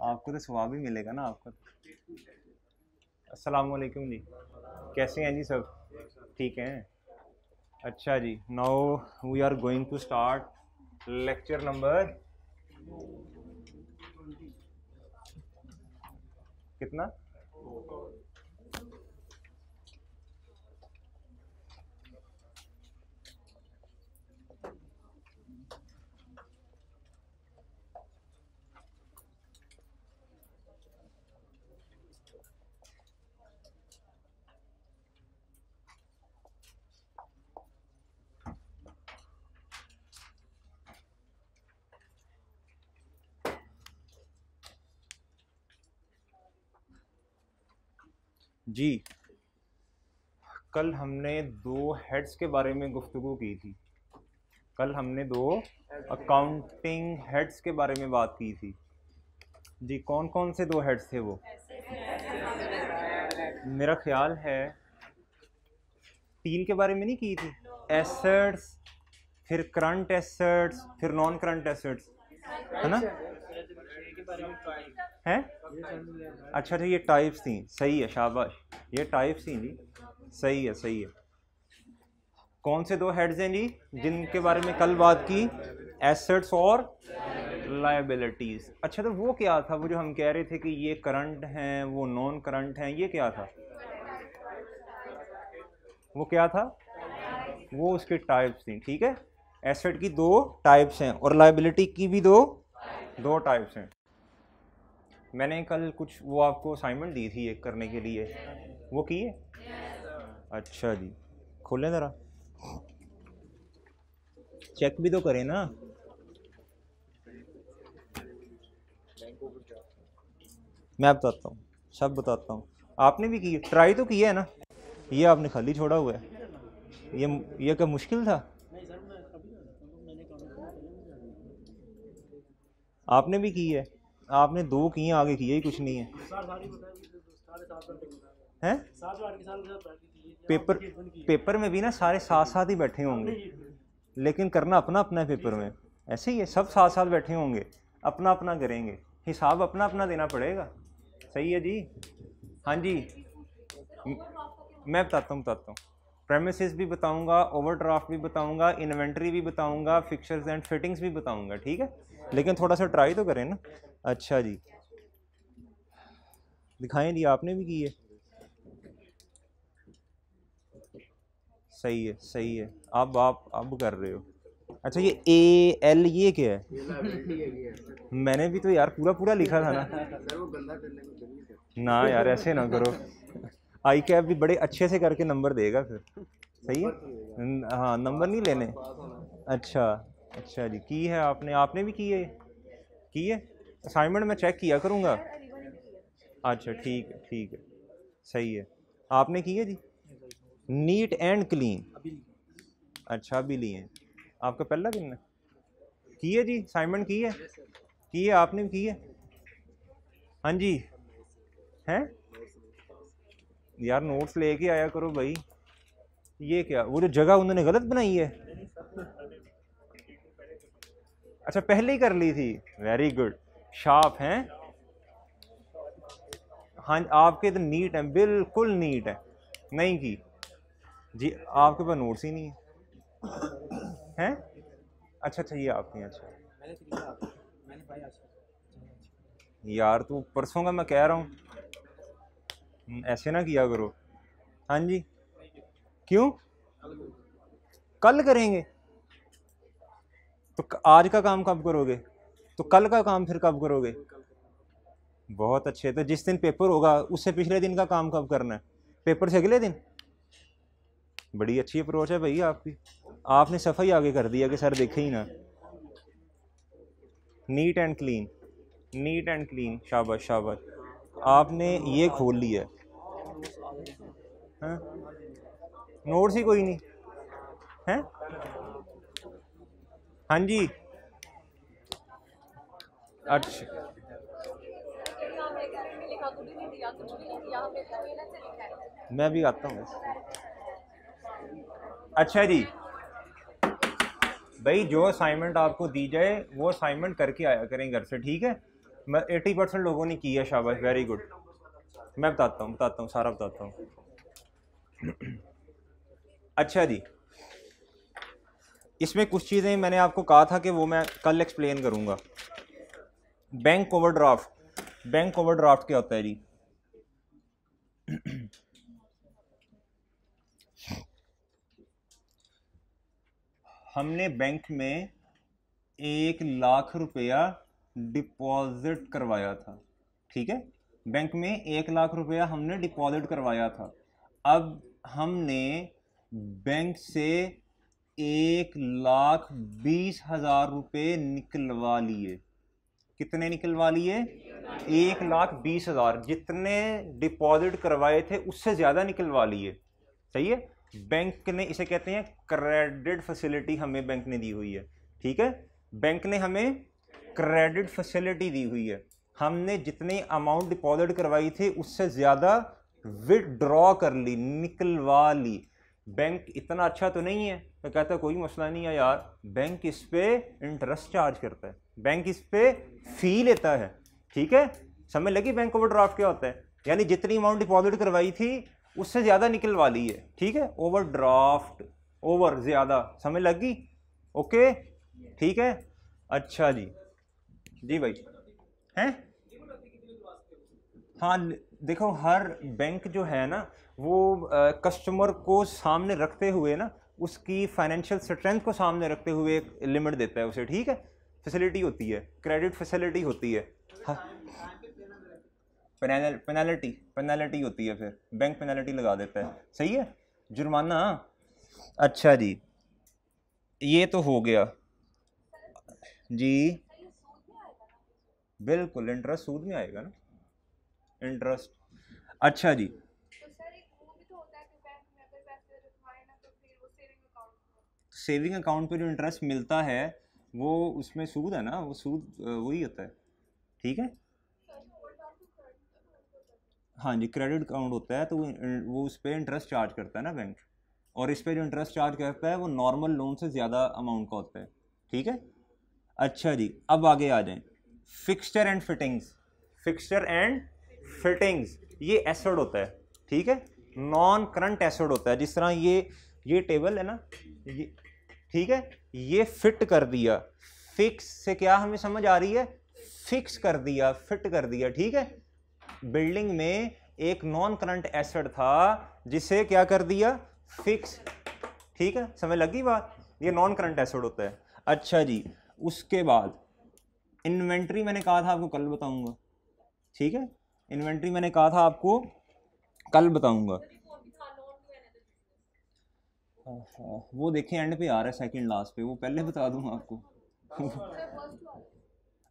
आपको तो सवाब ही मिलेगा ना आपको। अस्सलाम वालेकुम जी, कैसे हैं जी सब? ठीक हैं। अच्छा जी, now we are going to start lecture number कितना? जी, कल हमने दो हेड्स के बारे में गुफ्तगू की थी। कल हमने दो अकाउंटिंग हेड्स के बारे में बात की थी। जी, कौन कौन से दो हेड्स थे वो? मेरा ख्याल है तीन के बारे में नहीं की थी। एसेट्स, फिर करंट एसेट्स, फिर नॉन करंट एसेट्स, है ना? हैं? अच्छा अच्छा, ये टाइप्स थी। सही है, शाबाश, ये टाइप्स थी जी। सही है, सही है। कौन से दो हेड्स हैं जी जिनके बारे में कल बात की? एसेट्स और लायबिलिटीज। अच्छा, तो वो क्या था? वो जो हम कह रहे थे कि ये करंट हैं, वो नॉन करंट हैं, ये क्या था? वो क्या था? वो उसके टाइप्स थी। ठीक है, एसेट की दो टाइप्स हैं और लायबिलिटी की भी दो टाइप्स हैं। मैंने कल कुछ वो आपको असाइनमेंट दी थी एक करने के लिए, वो की है? अच्छा जी, खोलें ज़रा, चेक भी तो करें ना। मैं बताता हूँ, सब बताता हूँ। आपने भी की है, ट्राई तो किया है ना? ये आपने खाली छोड़ा हुआ है। ये क्या मुश्किल था? आपने भी की है? आपने दो किए, आगे किया ही कुछ नहीं है। हैं? पेपर पेपर में भी ना सारे साथ साथ ही बैठे होंगे, लेकिन करना अपना अपना है। पेपर में ऐसे ही है, सब साथ साथ बैठे होंगे, अपना अपना करेंगे, हिसाब अपना अपना देना पड़ेगा। सही है जी। हाँ जी, मैं बताता हूँ। प्रेमिसेस भी बताऊंगा, ओवरड्राफ्ट भी बताऊंगा, इन्वेंट्री भी बताऊंगा, फिक्चर्स एंड फिटिंग्स भी बताऊंगा। ठीक है, लेकिन थोड़ा सा ट्राई तो करें ना। अच्छा जी, दिखाएं जी, आपने भी की है। सही है, सही है। अब कर रहे हो। अच्छा, ये ए एल ये क्या है? मैंने भी तो यार पूरा पूरा लिखा था ना यार, ऐसे ना करो। आई कैप भी बड़े अच्छे से करके नंबर देगा फिर। सही है। हाँ, नंबर नहीं लेने। अच्छा अच्छा जी, की है आपने? आपने भी की है? की है? असाइनमेंट में चेक किया करूँगा। अच्छा, ठीक है, ठीक है, सही है। आपने की है जी? Neat and clean. अच्छा, अभी लिए हैं? आपका पहला दिन है? की है जी, असाइनमेंट की है? की है, आपने भी की है? हाँ जी। हैं? यार नोट्स लेके आया करो भाई। ये क्या, वो जो जगह उन्होंने गलत बनाई है? अच्छा, पहले ही कर ली थी। वेरी गुड, शार्प हैं। हाँ, आपके तो नीट है, बिल्कुल नीट है। नहीं की जी, आपके पास नोट्स ही नहीं है। हैं? अच्छा अच्छा, ये आपके हैं। अच्छा यार, तू परसों का मैं कह रहा हूँ, ऐसे ना किया करो। हाँ जी, क्यों? कल करेंगे? तो आज का काम कब करोगे? तो कल का काम फिर कब करोगे? बहुत अच्छे, तो जिस दिन पेपर होगा उससे पिछले दिन का काम कब करना है? पेपर से अगले दिन। बड़ी अच्छी अप्रोच है भाई आपकी। आपने सफाई आगे कर दिया कि सर देखे ही ना। Neat and clean, neat and clean, शाबाश शाबाश। आपने ये खोल लिया है। नोट्स ही कोई नहीं है? हाँ जी। अच्छा, मैं भी आता हूँ। अच्छा जी, भाई जो असाइनमेंट आपको दी जाए वो असाइनमेंट करके आया करें घर से, ठीक है? मैं 80% लोगों ने किया, शाबाश, वेरी गुड। मैं बताता हूँ सारा बताता हूँ। अच्छा जी, इसमें कुछ चीज़ें मैंने आपको कहा था कि वो मैं कल एक्सप्लेन करूँगा। बैंक ओवरड्राफ्ट, बैंक ओवरड्राफ्ट क्या होता है जी? हमने बैंक में 1 लाख रुपया डिपॉजिट करवाया था, ठीक है? बैंक में 1 लाख रुपया हमने डिपॉजिट करवाया था। अब हमने बैंक से 1,20,000 रुपये निकलवा लिए। कितने निकलवा लिए? 1,20,000। जितने डिपॉजिट करवाए थे उससे ज़्यादा निकलवा लिए, सही है? बैंक ने, इसे कहते हैं क्रेडिट फैसिलिटी, हमें बैंक ने दी हुई है, ठीक है? बैंक ने हमें क्रेडिट फैसिलिटी दी हुई है। हमने जितनी अमाउंट डिपॉजिट करवाई थी उससे ज़्यादा विदड्रॉ कर ली, निकलवा ली। बैंक इतना अच्छा तो नहीं है, तो कहता कोई मसला नहीं है यार, बैंक इस पे इंटरेस्ट चार्ज करता है, बैंक इस पे फी लेता है, ठीक है? समझ लगी बैंक ओवरड्राफ्ट क्या होता है? यानी जितनी अमाउंट डिपॉजिट करवाई थी उससे ज़्यादा निकलवा ली है, ठीक है? ओवरड्राफ्ट, ओवर ज़्यादा, समझ लगी? ओके, ठीक है। अच्छा जी भाई हैं? हाँ, देखो हर बैंक जो है ना वो कस्टमर को सामने रखते हुए ना, उसकी फाइनेंशियल स्ट्रेंथ को सामने रखते हुए एक लिमिट देता है उसे, ठीक है? फैसिलिटी होती है, क्रेडिट फैसिलिटी होती है। हाँ, पेनल्टी होती है, फिर बैंक पेनल्टी लगा देता है, सही है, जुर्माना। अच्छा जी, ये तो हो गया जी। बिल्कुल, इंटरेस्ट सूद में आएगा ना, इंटरेस्ट। अच्छा जी, सेविंग अकाउंट पे जो इंटरेस्ट मिलता है वो उसमें सूद है ना, वो सूद वही होता है, ठीक है? हाँ जी, क्रेडिट अकाउंट होता है तो वो उस पर इंटरेस्ट चार्ज करता है ना बैंक, और इस पे जो इंटरेस्ट चार्ज करता है वो नॉर्मल लोन से ज़्यादा अमाउंट का होता है, ठीक है? अच्छा जी, अब आगे आ जाएं। Fixture and fittings, fixture and fittings ये एसेट होता है, ठीक है? नॉन करंट एसेट होता है। जिस तरह ये टेबल है ना, ये, ठीक है, ये फिट कर दिया। फिक्स से क्या हमें समझ आ रही है? फिक्स कर दिया, फिट कर दिया, ठीक है? बिल्डिंग में एक नॉन करंट एसेट था जिसे क्या कर दिया? फिक्स, ठीक है? समझ लगी बात? ये नॉन करंट एसेट होता है। अच्छा जी, उसके बाद इन्वेंट्री मैंने कहा था आपको कल बताऊंगा, ठीक है? इन्वेंट्री मैंने कहा था आपको कल बताऊंगा। वो देखें एंड पे आ रहा है, सेकंड लास्ट पे, वो पहले बता दूंगा आपको।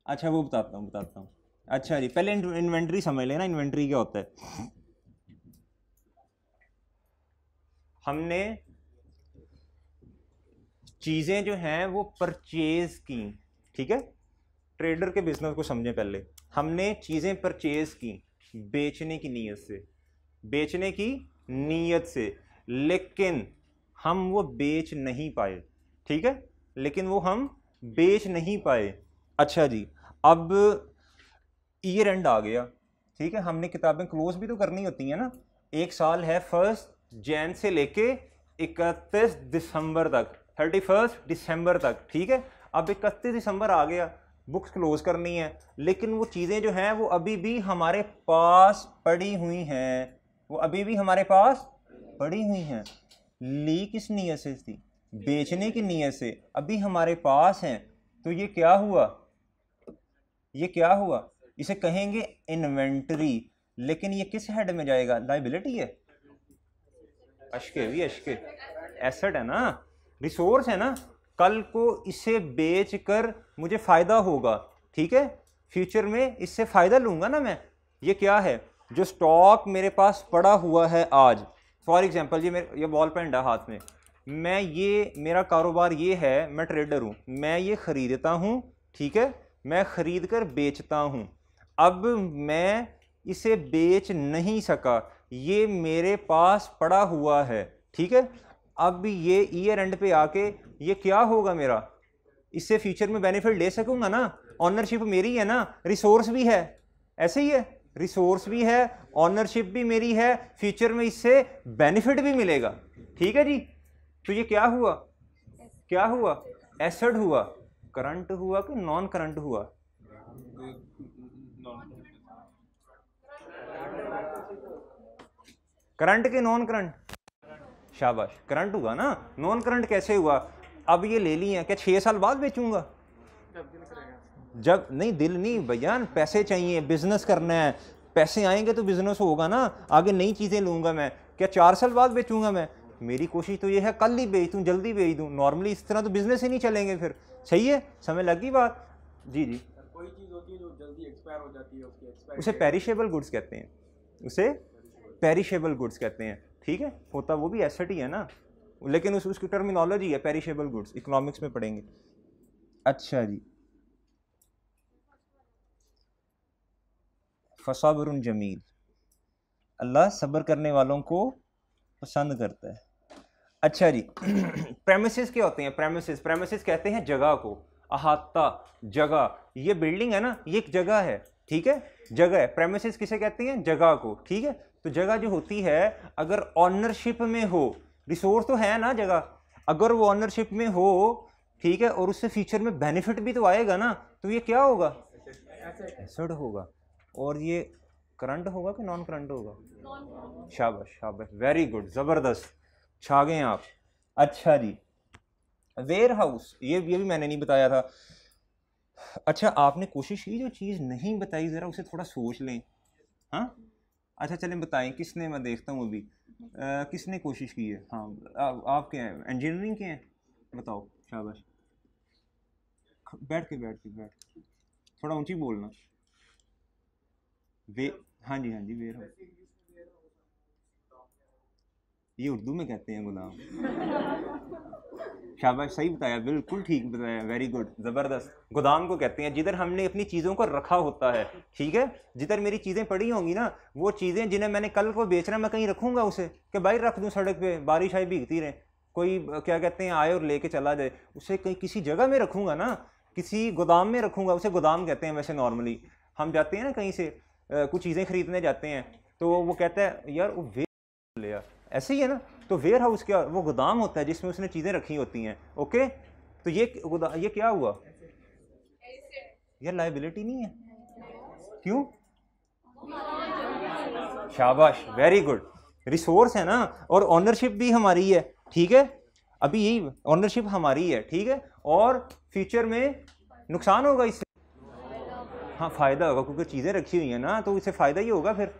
अच्छा, वो बताता हूँ। अच्छा जी, पहले इन्वेंट्री समझ लेना, इन्वेंट्री क्या होता है। हमने चीज़ें जो हैं वो परचेज की, ठीक है? ट्रेडर के बिजनेस को समझें पहले। हमने चीज़ें परचेज की बेचने की नीयत से, बेचने की नीयत से, लेकिन हम वो बेच नहीं पाए, ठीक है? लेकिन वो हम बेच नहीं पाए। अच्छा जी, अब ईयर एंड आ गया, ठीक है? हमने किताबें क्लोज भी तो करनी होती हैं ना। एक साल है 1 जैन से लेके 31 दिसंबर तक, 31 दिसंबर तक, ठीक है? अब 31 दिसंबर आ गया, बुक्स क्लोज करनी है, लेकिन वो चीज़ें जो हैं वो अभी भी हमारे पास पड़ी हुई हैं, वो अभी भी हमारे पास पड़ी हुई हैं। ली किस नीयत से थी? बेचने की नीयत से, अभी हमारे पास हैं। तो ये क्या हुआ? ये क्या हुआ? इसे कहेंगे इन्वेंटरी, लेकिन ये किस हेड में जाएगा? लायबिलिटी है, अशके भी अशके, एसेट है ना, रिसोर्स है ना। कल को इसे बेचकर मुझे फ़ायदा होगा, ठीक है? फ्यूचर में इससे फ़ायदा लूँगा ना मैं। ये क्या है? जो स्टॉक मेरे पास पड़ा हुआ है आज, फॉर एग्जांपल ये बॉल पेन है हाथ में, मैं ये, मेरा कारोबार ये है, मैं ट्रेडर हूँ, मैं ये ख़रीदता हूँ, ठीक है? मैं ख़रीद कर बेचता हूँ। अब मैं इसे बेच नहीं सका, ये मेरे पास पड़ा हुआ है, ठीक है? अब ये ईयर एंड पे आके ये क्या होगा मेरा? इससे फ्यूचर में बेनिफिट ले सकूंगा ना? ऑनरशिप मेरी है ना, रिसोर्स भी है, ऐसे ही है, रिसोर्स भी है, ऑनरशिप भी मेरी है, फ्यूचर में इससे बेनिफिट भी मिलेगा। ठीक है जी। तो ये क्या हुआ, क्या हुआ, एसेट हुआ। करंट हुआ कि नॉन करंट हुआ? करंट के नॉन करंट? शाबाश, करंट हुआ ना। नॉन करंट कैसे हुआ? अब ये ले ली है, क्या 6 साल बाद बेचूंगा? जब नहीं, दिल नहीं भैया, पैसे चाहिए, बिजनेस करना है, पैसे आएंगे तो बिजनेस होगा ना, आगे नई चीजें लूंगा मैं। क्या 4 साल बाद बेचूंगा मैं? मेरी कोशिश तो ये है कल ही बेच दूं, जल्दी बेच दूं। नॉर्मली इस तरह तो बिजनेस ही नहीं चलेंगे फिर। सही है, समझ लगी बात? जी जी। कोई चीज होती है जो जल्दी एक्सपायर हो जाती है, उसकी एक्सपायर उसे पेरिशेबल गुड्स कहते हैं, उसे पेरिशेबल गुड्स कहते हैं। ठीक है, होता वो भी एसेट ही है ना, लेकिन उसकी टर्मिनोलॉजी है पेरिशेबल गुड्स, इकोनॉमिक्स में पढ़ेंगे। अच्छा जी। फसाबरुन जमील, अल्लाह सब्र करने वालों को पसंद करता है। अच्छा जी। प्रेमिसेस क्या होते हैं? प्रेमिसेस, प्रेमिसेस कहते हैं जगह को, अहाता, जगह। ये बिल्डिंग है ना, ये एक जगह है, ठीक है, जगह है। प्रेमिसेस किसे कहते हैं? जगह को। ठीक है, तो जगह जो होती है, अगर ऑनरशिप में हो, रिसोर्स तो है ना जगह, अगर वो ऑनरशिप में हो, ठीक है, और उससे फ्यूचर में बेनिफिट भी तो आएगा ना, तो ये क्या होगा? एसेट होगा। और ये करंट होगा कि नॉन करंट होगा? शाबाश शाबाश, वेरी गुड, जबरदस्त, छा गए आप। अच्छा जी। वेयर हाउस, ये भी मैंने नहीं बताया था। अच्छा, आपने कोशिश की, जो चीज़ नहीं बताई जरा उसे थोड़ा सोच लें। हाँ, अच्छा चलें बताएं, किसने, मैं देखता हूँ अभी किसने कोशिश की है। हाँ, आप क्या हैं, इंजीनियरिंग के हैं? बताओ, शाबाश। बैठ के थोड़ा ऊंची बोलना। वे, हाँ जी वेयर हाउस, ये उर्दू में कहते हैं गुलाम। शाबाश, सही बताया, बिल्कुल ठीक बताया, वेरी गुड, ज़बरदस्त। गोदाम को कहते हैं जिधर हमने अपनी चीज़ों को रखा होता है। ठीक है, जिधर मेरी चीज़ें पड़ी होंगी ना, वो चीज़ें जिन्हें मैंने कल को बेचना, मैं कहीं रखूँगा उसे, कि भाई रख दूँ सड़क पे, बारिश आई भीगती रहे, कोई क्या कहते हैं आए और लेके चला जाए, उसे कहीं किसी जगह में रखूँगा ना, किसी गोदाम में रखूँगा, उसे गोदाम कहते हैं। वैसे नॉर्मली हम जाते हैं ना कहीं से कुछ चीज़ें खरीदने जाते हैं, तो वो कहता है यार वो वे ले आ, ऐसे ही है ना। तो वेयर हाउस क्या, वो गोदाम होता है जिसमें उसने चीज़ें रखी होती हैं। ओके, तो ये क्या हुआ यार? लायबिलिटी नहीं है, क्यों? शाबाश, वेरी गुड, रिसोर्स है ना, और ऑनरशिप भी हमारी है। ठीक है, अभी यही ऑनरशिप हमारी है, ठीक है, और फ्यूचर में नुकसान होगा इससे? हाँ, फायदा होगा, क्योंकि चीज़ें रखी हुई हैं ना, तो इससे फायदा ही होगा। फिर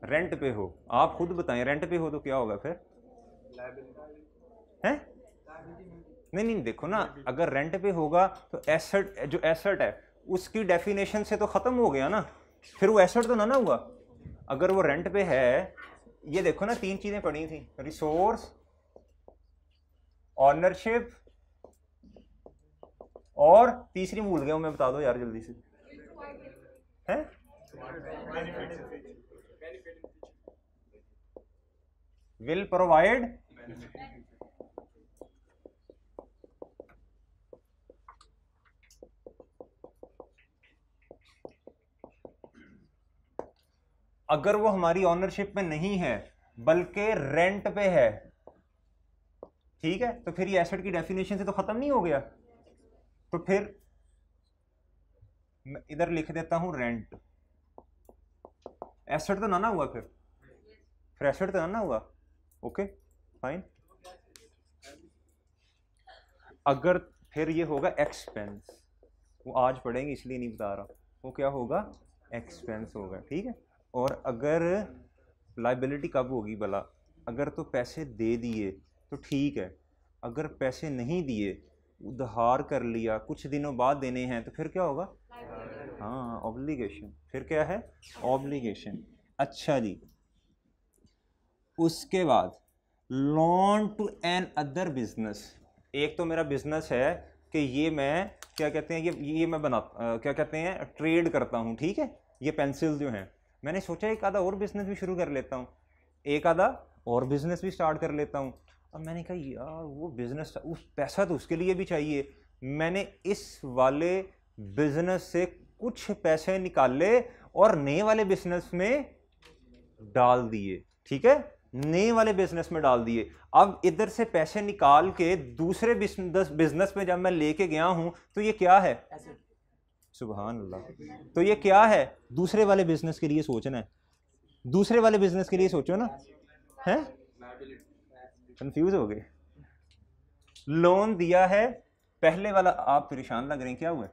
रेंट पे हो, आप खुद बताएं, रेंट पे हो तो क्या होगा फिर? हैं? नहीं, देखो ना, अगर रेंट पे होगा तो एसेट, जो एसेट है उसकी डेफिनेशन से तो खत्म हो गया ना, फिर वो एसेट तो ना हुआ। अगर वो रेंट पे है, ये देखो ना, 3 चीजें पड़ी थी, रिसोर्स, ऑनरशिप, और तीसरी भूल गया हूं मैं, बता दो यार जल्दी से। हैं? विल प्रोवाइड, अगर वो हमारी ऑनरशिप में नहीं है बल्कि रेंट पे है, ठीक है, तो फिर ये एसेट की डेफिनेशन से तो खत्म नहीं हो गया। तो फिर मैं इधर लिख देता हूं रेंट, एसेट तो ना हुआ, फिर एसेट तो ना हुआ। Okay fine. अगर फिर ये होगा एक्सपेंस, वो आज पढ़ेंगे इसलिए नहीं बता रहा, वो क्या होगा? एक्सपेंस होगा। ठीक है, और अगर लाइबिलिटी कब होगी भला? अगर तो पैसे दे दिए तो ठीक है, अगर पैसे नहीं दिए, उधार कर लिया, कुछ दिनों बाद देने हैं, तो फिर क्या होगा? हाँ, ऑब्लिगेशन। फिर क्या है? ऑब्लिगेशन। अच्छा जी, उसके बाद loan to another business. एक तो मेरा बिजनेस है कि ये मैं क्या कहते हैं, ये मैं क्या कहते हैं, ट्रेड करता हूँ। ठीक है, ये पेंसिल जो हैं, मैंने सोचा एक आधा और बिजनेस भी शुरू कर लेता हूँ, एक आधा और बिजनेस भी स्टार्ट कर लेता हूँ। अब मैंने कहा यार वो बिजनेस, उस पैसा तो उसके लिए भी चाहिए, मैंने इस वाले बिजनेस से कुछ पैसे निकाले और नए वाले बिजनेस में डाल दिए, ठीक है, नए वाले बिजनेस में डाल दिए। अब इधर से पैसे निकाल के दूसरे बिजनेस में जब मैं लेके गया हूं तो ये क्या है? सुभान अल्लाह। तो ये क्या है? दूसरे वाले बिजनेस के लिए सोचना है, दूसरे वाले बिजनेस के लिए सोचो ना, है? कंफ्यूज हो गए। लोन दिया है, पहले वाला आप परेशान लग रहे हैं, क्या हुआ?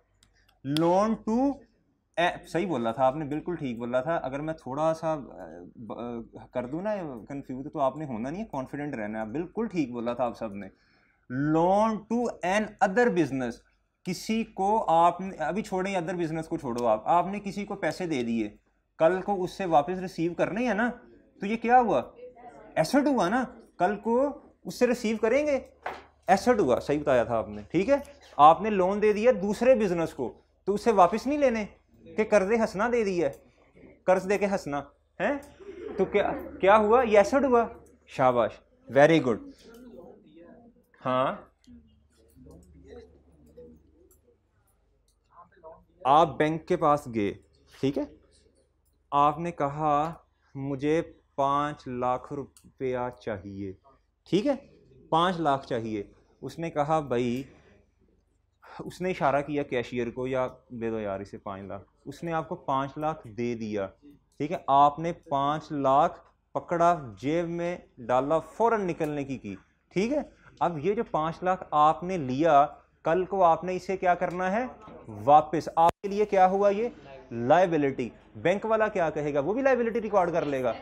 लोन टू सही बोल रहा था आपने, बिल्कुल ठीक बोल रहा था। अगर मैं थोड़ा सा कर दूं ना कंफ्यूज तो आपने होना नहीं है, कॉन्फिडेंट रहना है। बिल्कुल ठीक बोला था आप सब ने। Loan to another business, किसी को आपने, अभी छोड़ें अदर बिजनेस को, छोड़ो, आपने किसी को पैसे दे दिए, कल को उससे वापस रिसीव करने हैं ना, तो ये क्या हुआ? एसेट हुआ ना, कल को उससे रिसीव करेंगे, एसेट हुआ। सही बताया था आपने, ठीक है। आपने लोन दे दिया दूसरे बिजनेस को, तो उससे वापस नहीं लेने कि कर्जे हंसना दे दिया है, कर्ज दे के हंसना है, तो क्या क्या हुआ? ये एसेट हुआ। शाबाश, वेरी गुड। हाँ, आप बैंक के पास गए, ठीक है, आपने कहा मुझे 5 लाख रुपया चाहिए, ठीक है, 5 लाख चाहिए। उसने कहा भाई, उसने इशारा किया कैशियर को, या दे दो यार इसे 5 लाख। उसने आपको 5 लाख दे दिया, ठीक है, आपने 5 लाख पकड़ा, जेब में डाला, फौरन निकलने की, ठीक है। अब ये जो 5 लाख आपने लिया, कल को आपने इसे क्या करना है? वापस। आपके लिए क्या हुआ? ये लायबिलिटी। बैंक वाला क्या कहेगा? वो भी लायबिलिटी रिकॉर्ड कर लेगा।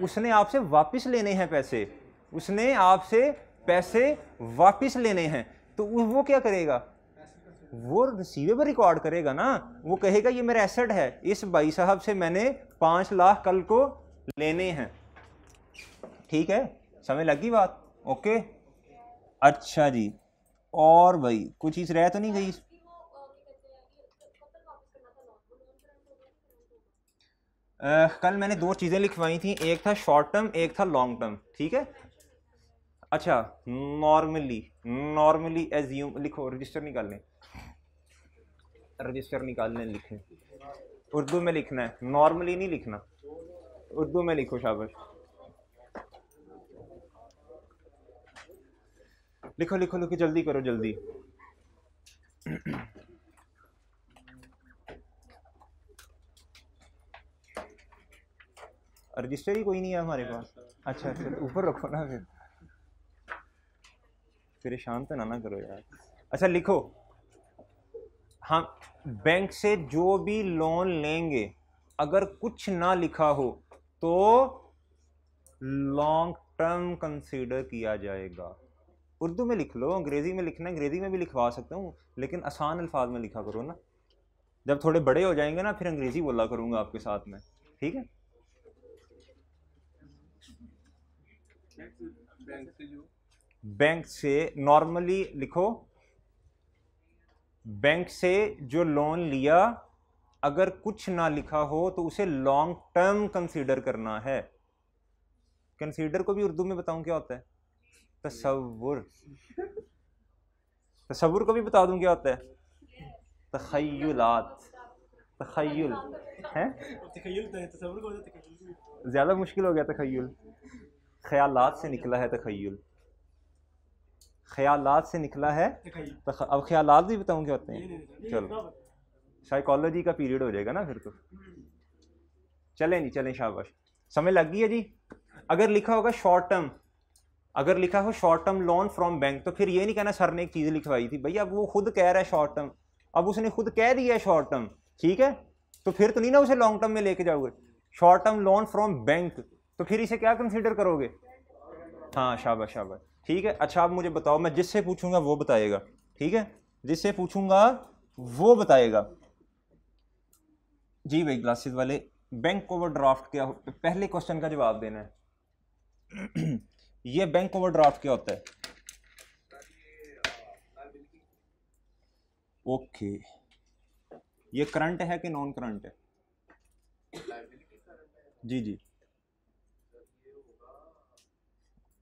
उसने आपसे वापस लेने हैं पैसे, उसने आपसे पैसे वापस लेने हैं, तो वो क्या करेगा? वो रिसीवेबल रिकॉर्ड करेगा ना, वो कहेगा ये मेरा एसेट है, इस भाई साहब से मैंने 5 लाख कल को लेने हैं, ठीक है, समझ लगी बात? ओके, अच्छा जी। और भाई कुछ चीज रह तो नहीं गई? कल मैंने 2 चीजें लिखवाई थी, एक था शॉर्ट टर्म, एक था लॉन्ग टर्म, ठीक है। अच्छा, नॉर्मली एज्यूम लिखो, रजिस्टर निकाल लें, रजिस्टर निकालने लिखें, उर्दू में लिखना है, नॉर्मली नहीं लिखना, उर्दू में लिखो, शाबाश। लिखो लिखो लिखो, जल्दी करो, जल्दी। रजिस्टर ही कोई नहीं है हमारे पास। अच्छा अच्छा, ऊपर रखो ना, फिर परेशान तो ना करो यार। अच्छा लिखो, हम बैंक से जो भी लोन लेंगे, अगर कुछ ना लिखा हो तो लॉन्ग टर्म कंसीडर किया जाएगा। उर्दू में लिख लो, अंग्रेजी में लिखना, अंग्रेजी में भी लिखवा सकता हूँ, लेकिन आसान अल्फाज में लिखा करो ना। जब थोड़े बड़े हो जाएंगे ना, फिर अंग्रेजी बोला करूँगा आपके साथ में, ठीक है। बैंक से नॉर्मली लिखो, बैंक से जो लोन लिया, अगर कुछ ना लिखा हो तो उसे लॉन्ग टर्म कंसीडर करना है। कंसीडर को भी उर्दू में बताऊं क्या होता है? तसव्वुर। तसव्वुर को भी बता दूं क्या होता है? तखय्युलात। तखय्युल है, ज्यादा मुश्किल हो गया तखय्युल। ख्यालात से निकला है तखय्युल, ख्यालात से निकला है। अब ख्यालात भी बताऊं क्या होते हैं? चलो, साइकोलॉजी का पीरियड हो जाएगा ना फिर तो। चलें जी, चलें, शाबाश, समझ लग गई है जी। अगर लिखा होगा शॉर्ट टर्म, अगर लिखा हो short term loan from bank, तो फिर ये नहीं कहना सर ने एक चीज़ लिखवाई थी भैया, अब वो खुद कह रहा है शॉर्ट टर्म, अब उसने खुद कह दिया है शॉर्ट टर्म, ठीक है, तो फिर तो नहीं ना उसे लॉन्ग टर्म में लेके जाओगे। Short term loan from bank, तो फिर इसे क्या कंसीडर करोगे? हाँ, शाबाश शाबाश, ठीक है। अच्छा आप मुझे बताओ, मैं जिससे पूछूंगा वो बताएगा, ठीक है, जिससे पूछूंगा वो बताएगा। जी भाई ग्लासेस वाले, बैंक ओवरड्राफ्ट क्या पहले क्वेश्चन का जवाब देना है। ये बैंक ओवरड्राफ्ट क्या होता है? ओके, ये करंट है कि नॉन करंट है? जी जी,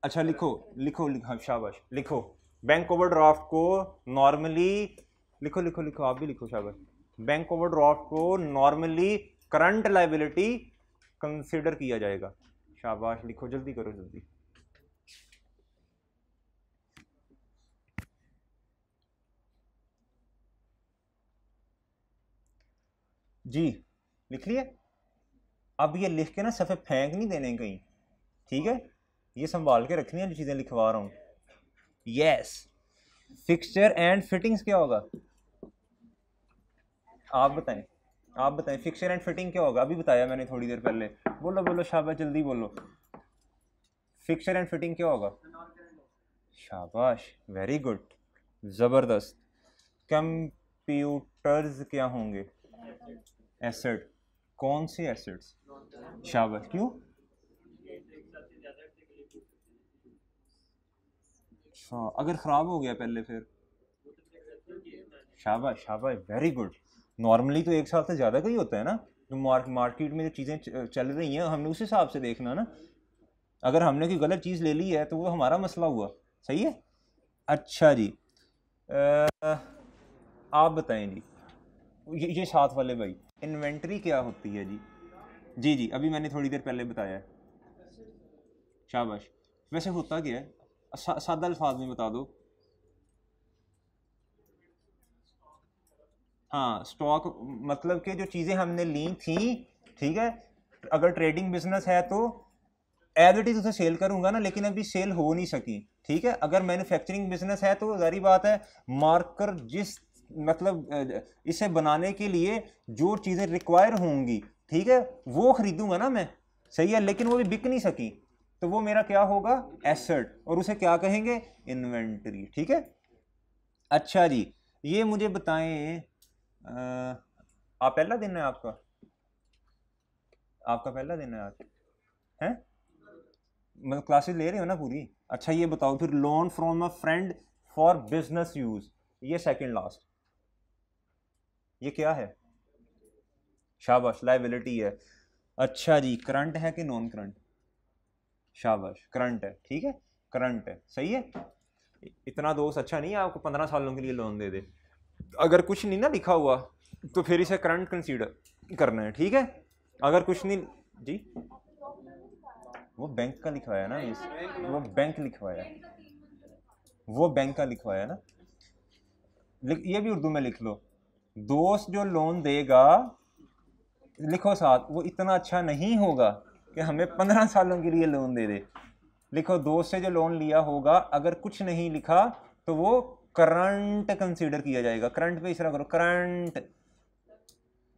अच्छा लिखो लिखो लिखो, शाबाश लिखो, बैंक ओवरड्राफ्ट को नॉर्मली लिखो लिखो लिखो, आप भी लिखो शाबाश। बैंक ओवरड्राफ्ट को नॉर्मली करंट लायबिलिटी कंसीडर किया जाएगा। शाबाश, लिखो, जल्दी करो जल्दी। जी लिख लिए। अब ये लिख के ना सफ़े फेंक नहीं देने कहीं, ठीक है, ये संभाल के रखनी है जो चीज़ें लिखवा रहा हूँ। यस, फिक्सचर एंड फिटिंग्स क्या होगा? आप बताएं, आप बताएं, फिक्सचर एंड फिटिंग क्या होगा? अभी बताया मैंने थोड़ी देर पहले। बोलो बोलो शाबाश, जल्दी बोलो। फिक्सचर एंड फिटिंग क्या होगा? शाबाश, वेरी गुड, ज़बरदस्त। कंप्यूटर्स क्या होंगे? एसेट। कौन से एसेट्स? शाबाश, क्यों? हाँ, अगर ख़राब हो गया पहले फिर? शाबाश शाबाश, वेरी गुड। नॉर्मली तो 1 साल से ज़्यादा का ही होता है ना, जो मार्केट में जो चीज़ें चल रही हैं हमने उस हिसाब से देखना ना। अगर हमने कोई गलत चीज़ ले ली है तो वो हमारा मसला हुआ, सही है। अच्छा जी, आप बताएं जी, ये साथ वाले भाई, इन्वेंट्री क्या होती है जी? जी जी, अभी मैंने थोड़ी देर पहले बताया है। शाबाश, वैसे होता क्या है? सादा अल्फाज में बता दो। हाँ, स्टॉक मतलब कि जो चीज़ें हमने ली थी, ठीक है, अगर ट्रेडिंग बिजनेस है तो एज इट इज़ उसे सेल करूंगा ना, लेकिन अभी सेल हो नहीं सकी, ठीक है। अगर मैन्युफैक्चरिंग बिजनेस है तो जारी बात है, मार्कर जिस मतलब इसे बनाने के लिए जो चीज़ें रिक्वायर होंगी, ठीक है, वो खरीदूंगा ना मैं, सही है, लेकिन वो भी बिक नहीं सकी तो वो मेरा क्या होगा? एसेट, और उसे क्या कहेंगे? इन्वेंटरी, ठीक है। अच्छा जी, ये मुझे बताएं, आप पहला दिन है आपका? आपका पहला दिन है आज, हैं? मतलब क्लासेस ले रहे हो ना पूरी? अच्छा, ये बताओ फिर, loan from a friend for business use, ये सेकंड लास्ट, ये क्या है? शाबाश, लायबिलिटी है। अच्छा जी, करंट है कि नॉन करंट? शाबाश, करंट है, ठीक है, करंट है, सही है। इतना दोस्त अच्छा नहीं है आपको 15 सालों के लिए लोन दे दे। अगर कुछ नहीं ना लिखा हुआ तो फिर इसे करंट कंसीडर करना है, ठीक है। अगर कुछ नहीं जी, वो बैंक का लिखवाया ना, वो बैंक लिखवाया, वो बैंक का लिखवाया ना। ये भी उर्दू में लिख लो। दोस्त जो लोन देगा, लिखो साथ, वो इतना अच्छा नहीं होगा कि हमें 15 सालों के लिए लोन दे दे। लिखो, दोस्त से जो लोन लिया होगा, अगर कुछ नहीं लिखा तो वो करंट कंसीडर किया जाएगा। करंट पे इशारा करो, करंट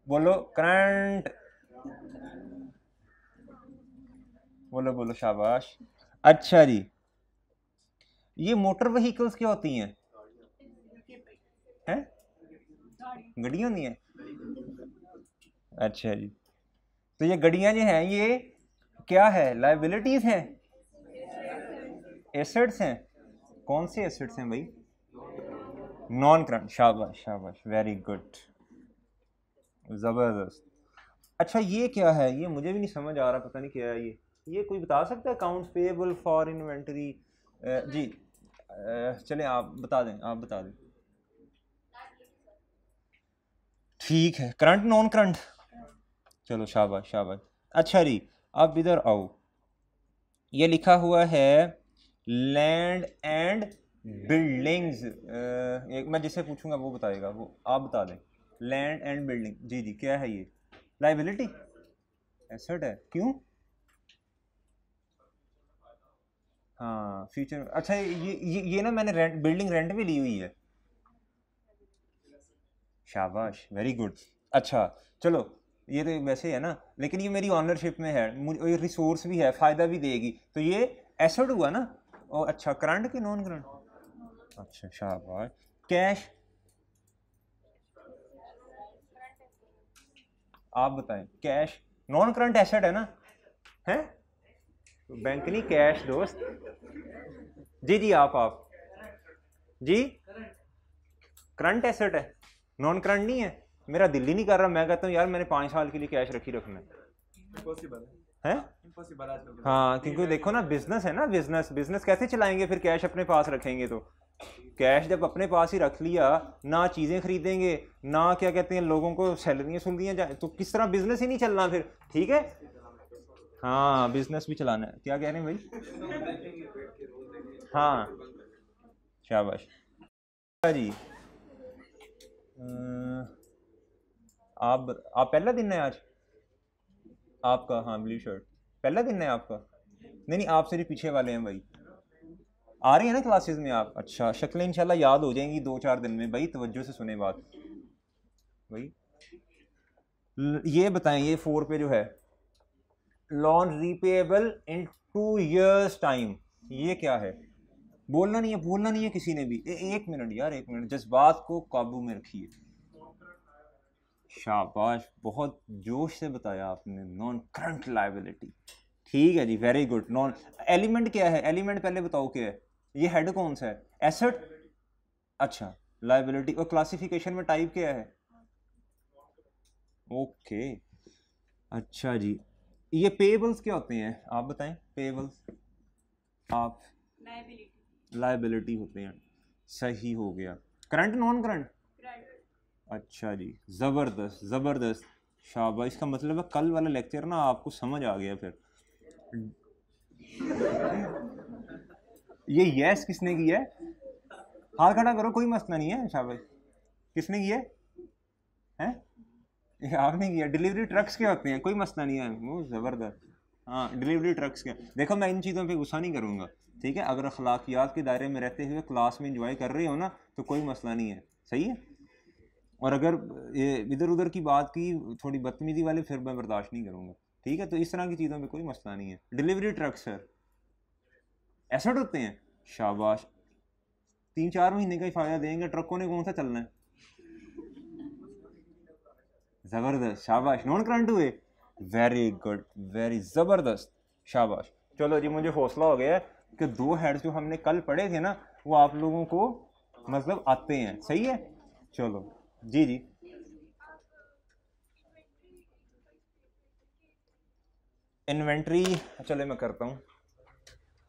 बोलो, करंट बोलो बोलो, शाबाश। अच्छा जी, ये मोटर व्हीकल्स क्या होती हैं? हैं? गड्डियाँ होती हैं? अच्छा जी, तो ये गड्डियाँ जो हैं ये क्या है? लायबिलिटीज हैं, एसेट्स हैं? कौन से एसेट्स हैं भाई? Non current. शाबाश शाबाश, वेरी गुड, जबरदस्त। अच्छा, ये क्या है? ये मुझे भी नहीं समझ आ रहा, पता नहीं क्या है ये कोई बता सकता है? Accounts payable for inventory. जी, चलें आप बता दें, आप बता दें। ठीक है, करंट नॉन करंट, चलो शाबाश शाबाश। अच्छा जी, अब इधर आओ, ये लिखा हुआ है लैंड एंड बिल्डिंग्स। एक मैं जिससे पूछूंगा वो बताएगा, वो आप बता दें। लैंड एंड बिल्डिंग, जी जी, क्या है ये? लायबिलिटी, एसेट है, क्यों? हाँ, फ्यूचर। अच्छा, ये ना मैंने रेंट, बिल्डिंग रेंट पे ली हुई है। शाबाश, वेरी गुड। अच्छा चलो, ये तो वैसे है ना, लेकिन ये मेरी ऑनरशिप में है, मुझे रिसोर्स भी है, फ़ायदा भी देगी, तो ये एसेट हुआ ना। और अच्छा, करंट की नॉन करंट? अच्छा, शाबाश। कैश, आप बताएं, कैश नॉन करंट एसेट है ना? है, बैंक नहीं, कैश दोस्त। जी जी, आप जी, करंट एसेट है, नॉन करंट नहीं है। मेरा दिल ही नहीं कर रहा, मैं कहता हूँ यार मैंने 5 साल के लिए कैश रखना इम्पॉसिबल है। इम्पॉसिबल आजकल। हाँ, क्योंकि देखो ना, बिजनेस है ना, बिजनेस कैसे चलाएंगे फिर कैश अपने पास रखेंगे तो, कैश जब अपने पास ही रख लिया, ना चीज़ें खरीदेंगे, ना क्या कहते हैं लोगों को सैलरियाँ सुन जाए, तो किस तरह बिजनेस ही नहीं चलना फिर। ठीक है, हाँ बिजनेस भी चलाना है। क्या कह रहे हैं भाई? हाँ शाबाश जी। आप पहला दिन है आज आपका? हाँ ब्लू शर्ट पहला दिन है आपका? नहीं आपसे भी पीछे वाले हैं भाई। आ रही है ना क्लासेस में आप? अच्छा, शक्लें इंशाल्लाह याद हो जाएंगी 2-4 दिन में भाई, तवज्जो से सुने बात भाई। ये बताएं, ये 4 पे जो है लोन रीपेएबल इन 2 years टाइम, ये क्या है? बोलना नहीं है किसी ने भी। एक मिनट यार, एक मिनट, जज्बात को काबू में रखिए। शाबाश, बहुत जोश से बताया आपने। नॉन करंट लायबिलिटी, ठीक है जी, वेरी गुड। नॉन एलिमेंट क्या है? एलिमेंट पहले बताओ क्या है? ये हेड कौन सा है? एसेट, अच्छा लायबिलिटी। और क्लासिफिकेशन में टाइप क्या है? ओके अच्छा जी। ये पेबल्स क्या होते हैं आप बताएं? पेबल्स आप लायबिलिटी होते हैं, सही हो गया। Current non current? अच्छा जी, ज़बरदस्त ज़बरदस्त, शाबाश। इसका मतलब है कल वाला लेक्चर ना आपको समझ आ गया फिर। ये यस किसने किया है? हाथ खड़ा करो, कोई मसला नहीं है। शाबाश, किसने किया है? ये आपने किया। डिलीवरी ट्रक्स क्या होते हैं? कोई मसला नहीं है, वो ज़बरदस्त। हाँ डिलीवरी ट्रक्स क्या। देखो मैं इन चीज़ों पे गुस्सा नहीं करूँगा, ठीक है? अगर अखलाकियात के दायरे में रहते हुए क्लास में इंजॉय कर रहे हो ना तो कोई मसला नहीं है, सही है। और अगर ये इधर उधर की बात की, थोड़ी बदतमीजी वाले, फिर मैं बर्दाश्त नहीं करूँगा, ठीक है? तो इस तरह की चीज़ों पे कोई मसला नहीं है। डिलीवरी ट्रक सर एसेट होते हैं, शाबाश। 3-4 महीने का ही फ़ायदा देंगे, ट्रकों ने कौन सा चलना है? ज़बरदस्त, शाबाश। नॉन करंट हुए, वेरी गुड, वेरी ज़बरदस्त, शाबाश। चलो जी, मुझे हौसला हो गया कि 2 हेड्स जो हमने कल पढ़े थे ना वो आप लोगों को मतलब आते हैं, सही है। चलो जी जी, इन्वेंट्री चले मैं करता हूँ।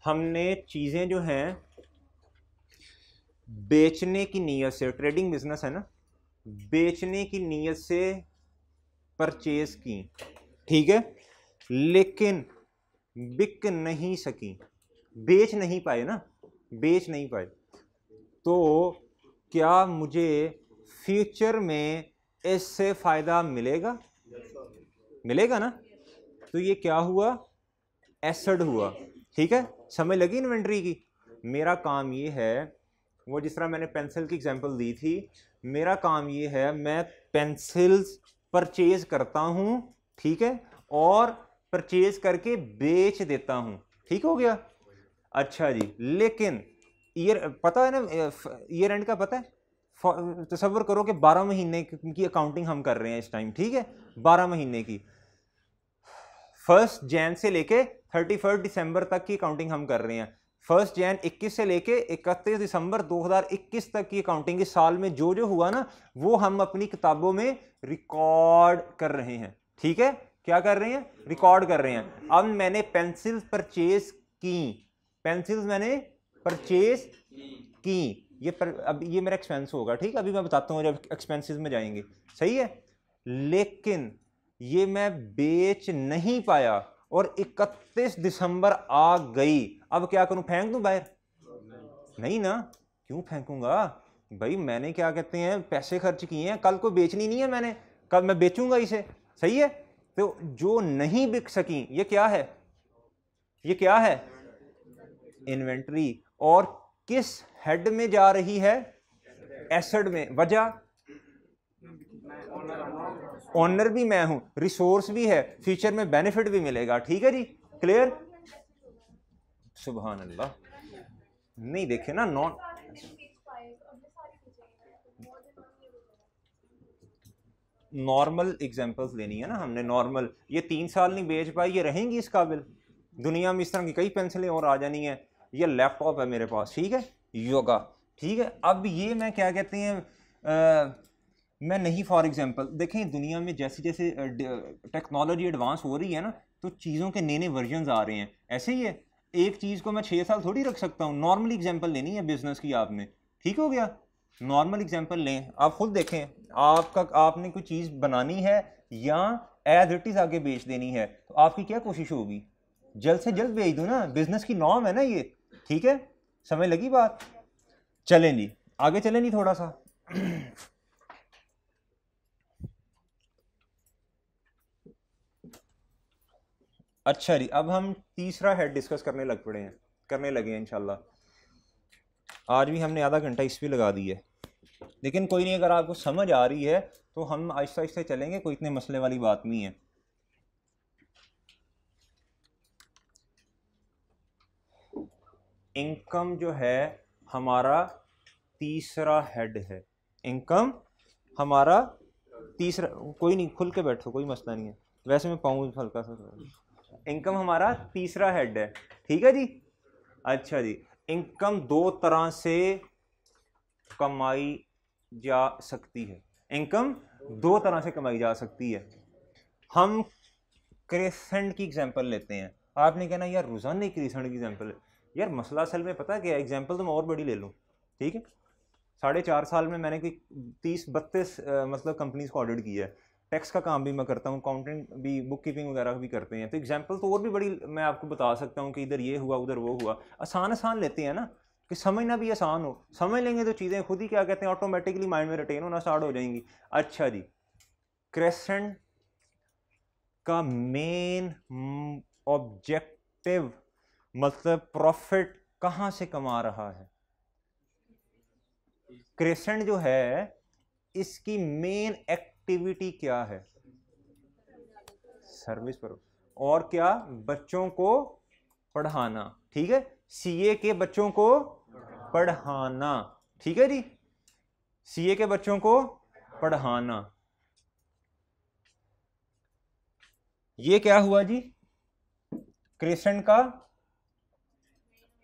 हमने चीज़ें जो हैं बेचने की नीयत से, ट्रेडिंग बिजनेस है ना, बेचने की नीयत से परचेज की, ठीक है, लेकिन बिक नहीं सकी, बेच नहीं पाए ना, बेच नहीं पाए, तो क्या मुझे फ्यूचर में इससे फ़ायदा मिलेगा? मिलेगा ना। तो ये क्या हुआ? एसेट हुआ, ठीक है। समझ लगी इन्वेंट्री की? मेरा काम ये है, वो जिस तरह मैंने पेंसिल की एग्जांपल दी थी, मेरा काम ये है, मैं पेंसिल्स परचेज करता हूँ, ठीक है, और परचेज करके बेच देता हूँ, ठीक हो गया। अच्छा जी, लेकिन ईयर पता है ना, ईयर एंड का पता है? तसव्वुर करो कि 12 महीने की अकाउंटिंग हम कर रहे हैं इस टाइम, ठीक है, 12 महीने की। 1 जैन से लेके 31 दिसंबर तक की अकाउंटिंग हम कर रहे हैं। 1 जैन 21 से लेके 31 दिसंबर 2021 तक की अकाउंटिंग, इस साल में जो जो हुआ ना वो हम अपनी किताबों में रिकॉर्ड कर रहे हैं, ठीक है। क्या कर रहे हैं? रिकॉर्ड कर रहे हैं। अब मैंने पेंसिल परचेज की, पेंसिल्स मैंने परचेज की, अब ये मेरा एक्सपेंस होगा, ठीक है, अभी मैं बताता हूँ जब एक्सपेंसेस में जाएंगे, सही है। लेकिन ये मैं बेच नहीं पाया और 31 दिसंबर आ गई, अब क्या करूं? फेंक दूं बाहर? नहीं ना, क्यों फेंकूंगा भाई? मैंने क्या कहते हैं पैसे खर्च किए हैं, कल को बेचनी नहीं है मैंने, कल मैं बेचूंगा इसे, सही है। तो जो नहीं बिक सकी, ये क्या है? ये क्या है? इन्वेंट्री। और किस हेड में जा रही है? एसेट में। वजह? ओनर भी मैं हूं, रिसोर्स भी है, फ्यूचर में बेनिफिट भी मिलेगा, ठीक है जी, क्लियर? सुभान अल्लाह। नहीं देखे ना, नॉन नॉर्मल एग्जांपल्स लेनी है ना हमने, नॉर्मल। ये 3 साल नहीं बेच पाई, ये रहेंगी इस काबिल? दुनिया में इस तरह की कई पेंसिलें और आ जानी है। ये लैपटॉप है मेरे पास, ठीक है, योगा, ठीक है। अब ये मैं क्या कहते हैं, मैं नहीं, फॉर एग्जांपल देखें, दुनिया में जैसे जैसे टेक्नोलॉजी एडवांस हो रही है ना, तो चीज़ों के नए नए वर्जन आ रहे हैं, ऐसे ही है। एक चीज़ को मैं 6 साल थोड़ी रख सकता हूँ। नॉर्मली एग्जांपल लेनी है बिजनेस की आपने, ठीक हो गया। नॉर्मल एग्जांपल लें, आप खुद देखें, आपने कोई चीज़ बनानी है या एज इट इज़ आगे बेच देनी है, तो आपकी क्या कोशिश होगी? जल्द से जल्द बेच दो ना, बिजनेस की नॉर्म है ना ये, ठीक है, समझ लगी बात? चलें जी, आगे चलें जी थोड़ा सा। अच्छा जी, अब हम तीसरा हेड डिस्कस करने लगे हैं इंशाल्लाह। आज भी हमने आधा घंटा इस पे लगा दी है, लेकिन कोई नहीं, अगर आपको समझ आ रही है तो हम आहिस्ता आहिस्ता चलेंगे, कोई इतने मसले वाली बात नहीं है। इनकम जो है हमारा तीसरा हेड है। इनकम हमारा तीसरा, कोई नहीं, खुल के बैठो, कोई मसला नहीं है, वैसे मैं पाऊँ हल्का सा। इनकम हमारा तीसरा हेड है, ठीक है जी। अच्छा जी, इनकम दो तरह से कमाई जा सकती है। इनकम दो तरह से कमाई जा सकती है। हम क्रेसेंट की एग्जांपल लेते हैं। आपने कहना यार रोजाना ही क्रेसेंट की एग्जांपल, यार मसला असल में पता क्या है, एग्जांपल तो मैं और बड़ी ले लूँ, ठीक है। 4.5 साल में मैंने कोई 30-32 मतलब कंपनीज को ऑडिट किया है। टैक्स का काम भी मैं करता हूँ, अकाउंटेंट भी, बुक कीपिंग वगैरह भी करते हैं, तो एग्जांपल तो और भी बड़ी मैं आपको बता सकता हूँ कि इधर ये हुआ उधर वो हुआ। आसान लेते हैं ना, कि समझना भी आसान हो, समझ लेंगे तो चीज़ें खुद ही क्या कहते हैं ऑटोमेटिकली माइंड में रिटेन होना स्टार्ट हो जाएंगी। अच्छा जी, क्रेसेंट का मेन ऑब्जेक्टिव मतलब प्रॉफिट कहाँ से कमा रहा है? क्रेसेंट जो है इसकी मेन एक्टिविटी क्या है? सर्विस पर, और क्या? बच्चों को पढ़ाना, ठीक है, सीए के बच्चों को पढ़ाना, ठीक है जी, सीए के बच्चों को पढ़ाना। ये क्या हुआ जी? क्रेसेंट का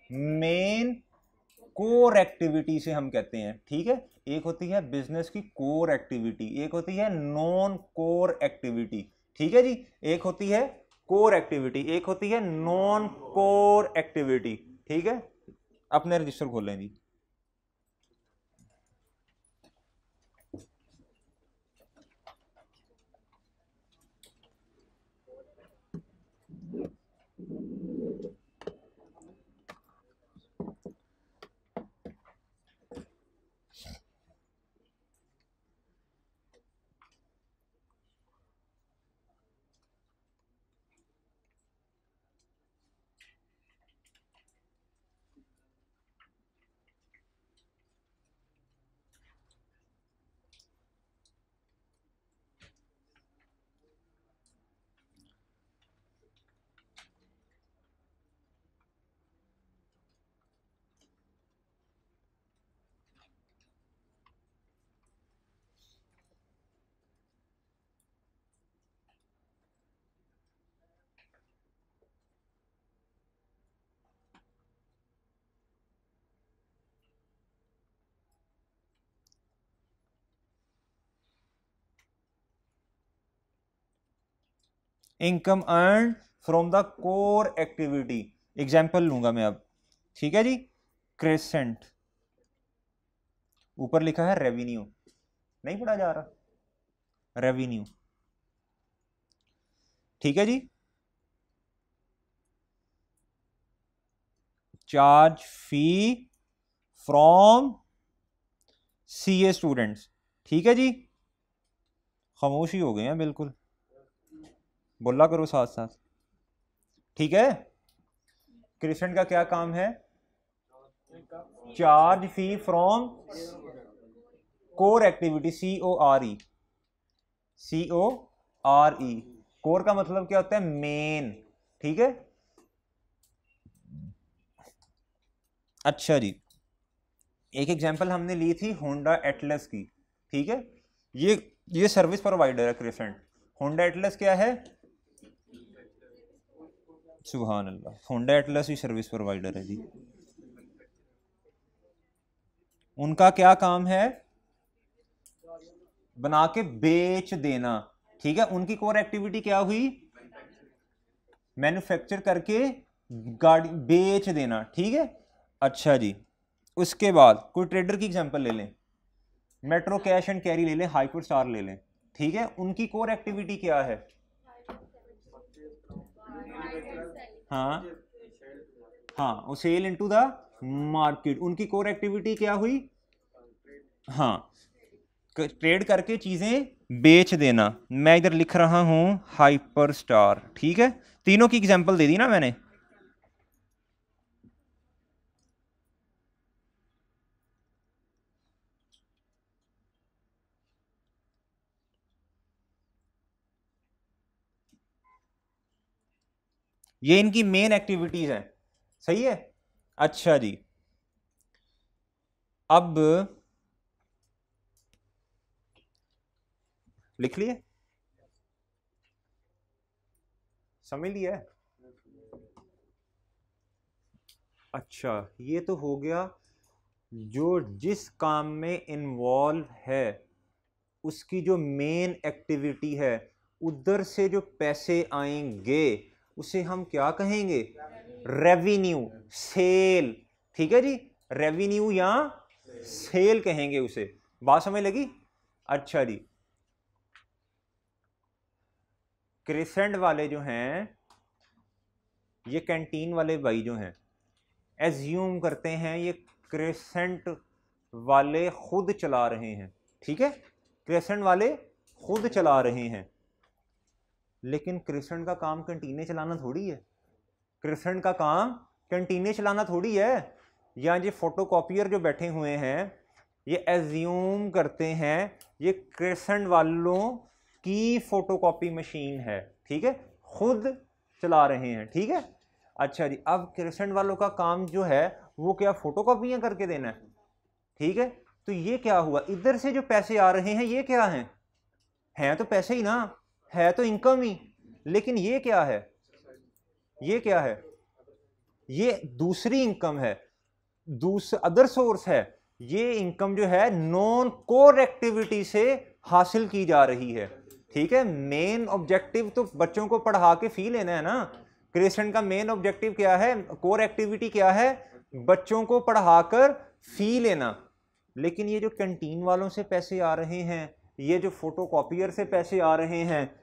मेन कोर एक्टिविटी से हम कहते हैं, ठीक है। एक होती है बिजनेस की कोर एक्टिविटी, एक होती है नॉन कोर एक्टिविटी, ठीक है जी। एक होती है कोर एक्टिविटी, एक होती है नॉन कोर एक्टिविटी, ठीक है। अपने रजिस्टर खोल लें जी। Income earn from the core activity, example लूंगा मैं अब, ठीक है जी। क्रेसेंट, ऊपर लिखा है रेवेन्यू, नहीं पढ़ा जा रहा, रेवेन्यू, ठीक है जी। Charge fee from CA students, ठीक है जी। खामोशी हो गए हैं बिल्कुल, बोला करो साथ साथ, ठीक है। क्रेसेंट का क्या काम है? Charge fee from core activity, CORE, CORE, core का मतलब क्या होता है? मेन, ठीक है। अच्छा जी, एक एग्जांपल हमने ली थी होंडा एटलस की, ठीक है। ये सर्विस प्रोवाइडर है क्रेसेंट। होंडा एटलस क्या है? सुभान अल्लाह, होंडा एटलस ही सर्विस प्रोवाइडर है जी। उनका क्या काम है? बना के बेच देना, ठीक है। उनकी कोर एक्टिविटी क्या हुई? मैन्युफैक्चर करके गाड़ी बेच देना, ठीक है। अच्छा जी, उसके बाद कोई ट्रेडर की एग्जांपल ले लें, मेट्रो कैश एंड कैरी ले लें, हाइपर स्टार ले लें, ठीक है। उनकी कोर एक्टिविटी क्या है? हाँ हाँ, वो सेल इनटू द मार्केट, उनकी कोर एक्टिविटी क्या हुई? हाँ, ट्रेड करके चीजें बेच देना। मैं इधर लिख रहा हूं हाइपर स्टार, ठीक है। तीनों की एग्जांपल दे दी ना मैंने। ये इनकी मेन एक्टिविटीज हैं, सही है। अच्छा जी, अब लिख लिए, समझ लिया है। अच्छा, ये तो हो गया जो जिस काम में इन्वॉल्व है उसकी जो मेन एक्टिविटी है, उधर से जो पैसे आएंगे उसे हम क्या कहेंगे? रेवेन्यू, सेल, ठीक है जी। रेवेन्यू या सेल कहेंगे उसे। बात समझ लगी? अच्छा जी, क्रिसेंट वाले जो हैं, ये कैंटीन वाले भाई जो हैं, एज्यूम करते हैं ये क्रिसेंट वाले खुद चला रहे हैं, ठीक है। क्रिसेंट वाले खुद चला रहे हैं, लेकिन क्रिसेंट का काम कैंटीनें चलाना थोड़ी है। क्रिसेंट का काम कैंटीनें चलाना थोड़ी है। या ये फोटोकॉपियर जो बैठे हुए हैं, ये एज्यूम करते हैं ये क्रिसेंट वालों की फोटोकॉपी मशीन है, ठीक है, खुद चला रहे हैं, ठीक है। अच्छा जी, अब क्रिसेंट वालों का काम जो है वो क्या? फोटोकॉपियां करके देना है, ठीक है। तो ये क्या हुआ? इधर से जो पैसे आ रहे हैं ये क्या हैं तो पैसे ही ना, है तो इनकम ही, लेकिन ये क्या है? ये क्या है? ये दूसरी इनकम है, अदर सोर्स है। ये इनकम जो है नॉन कोर एक्टिविटी से हासिल की जा रही है, ठीक है। मेन ऑब्जेक्टिव तो बच्चों को पढ़ा के फी लेना है ना। क्रिसेंट का मेन ऑब्जेक्टिव क्या है? कोर एक्टिविटी क्या है? बच्चों को पढ़ाकर फी लेना। लेकिन ये जो कैंटीन वालों से पैसे आ रहे हैं, ये जो फोटोकॉपियर से पैसे आ रहे हैं,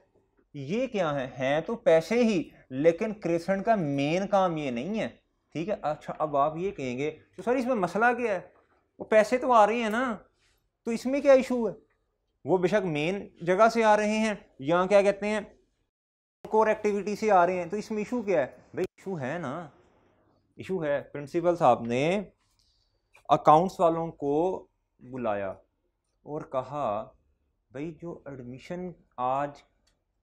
ये क्या है तो पैसे ही, लेकिन क्रिसेंट का मेन काम ये नहीं है, ठीक है। अच्छा, अब आप ये कहेंगे तो सर इसमें मसला क्या है? वो पैसे तो आ रहे हैं ना, तो इसमें क्या इशू है? वो बेशक मेन जगह से आ रहे हैं या क्या कहते हैं कोर एक्टिविटी से आ रहे हैं, तो इसमें इशू क्या है? भाई इशू है ना, इशू है। प्रिंसिपल साहब ने अकाउंट्स वालों को बुलाया और कहा भाई जो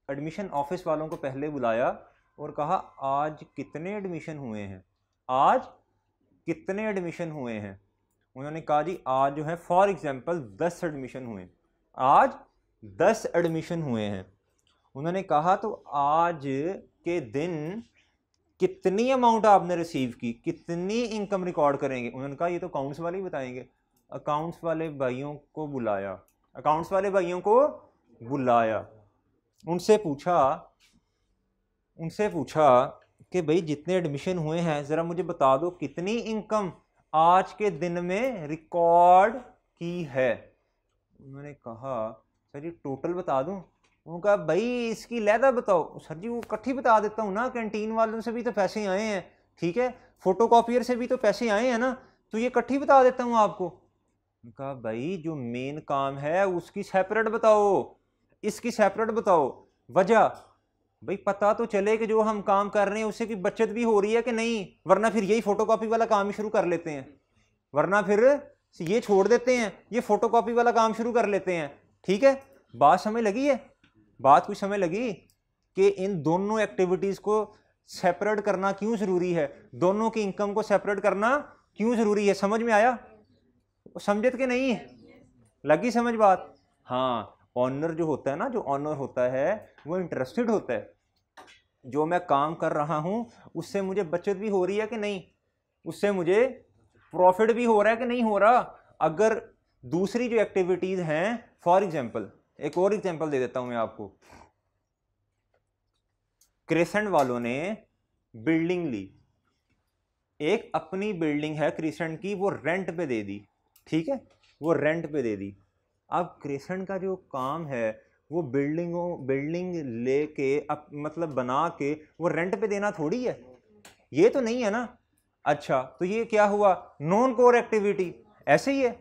एडमिशन ऑफिस वालों को पहले बुलाया और कहा आज कितने एडमिशन हुए हैं, आज कितने एडमिशन हुए हैं। उन्होंने कहा जी आज जो है फॉर एग्जांपल 10 एडमिशन हुए, आज 10 एडमिशन हुए हैं। उन्होंने कहा तो आज के दिन कितनी अमाउंट आपने रिसीव की, कितनी इनकम रिकॉर्ड करेंगे? उन्होंने कहा ये तो अकाउंट्स वाले ही बताएंगे। अकाउंट्स वाले भाइयों को बुलाया, अकाउंट्स वाले भाइयों को बुलाया, उनसे पूछा कि भाई जितने एडमिशन हुए हैं ज़रा मुझे बता दो कितनी इनकम आज के दिन में रिकॉर्ड की है। उन्होंने कहा सर ये टोटल बता दूं? उन्होंने कहा भाई इसकी लैदा बताओ। सर जी वो इकट्ठी बता देता हूँ ना, कैंटीन वालों से भी तो पैसे आए हैं, ठीक है, फोटोकॉपियर से भी तो पैसे आए हैं ना, तो ये इकट्ठी बता देता हूँ आपको। कहा भाई जो मेन काम है उसकी सेपरेट बताओ, इसकी सेपरेट बताओ। वजह भाई पता तो चले कि जो हम काम कर रहे हैं उससे की बचत भी हो रही है कि नहीं, वरना फिर यही फोटोकॉपी वाला काम ही शुरू कर लेते हैं, वरना फिर ये छोड़ देते हैं, ये फोटोकॉपी वाला काम शुरू कर लेते हैं, ठीक है। बात समझ लगी है? बात कुछ समझ लगी कि इन दोनों एक्टिविटीज को सेपरेट करना क्यों जरूरी है, दोनों की इनकम को सेपरेट करना क्यों जरूरी है? समझ में आया? समझत के नहीं? लगी समझ बात? हाँ, ऑनर जो होता है ना, जो ऑनर होता है वो इंटरेस्टेड होता है, जो मैं काम कर रहा हूं उससे मुझे बचत भी हो रही है कि नहीं, उससे मुझे प्रॉफिट भी हो रहा है कि नहीं हो रहा। अगर दूसरी जो एक्टिविटीज हैं, फॉर एग्जांपल एक और एग्जांपल दे देता हूं मैं आपको। क्रिसेंट वालों ने बिल्डिंग ली, एक अपनी बिल्डिंग है क्रिसेंट की, वो रेंट पे दे दी, ठीक है, वो रेंट पे दे दी। अब क्रिसेंट का जो काम है वो बिल्डिंग लेके मतलब बना के वो रेंट पे देना थोड़ी है, ये तो नहीं है ना। अच्छा, तो ये क्या हुआ, नॉन कोर एक्टिविटी, ऐसे ही है।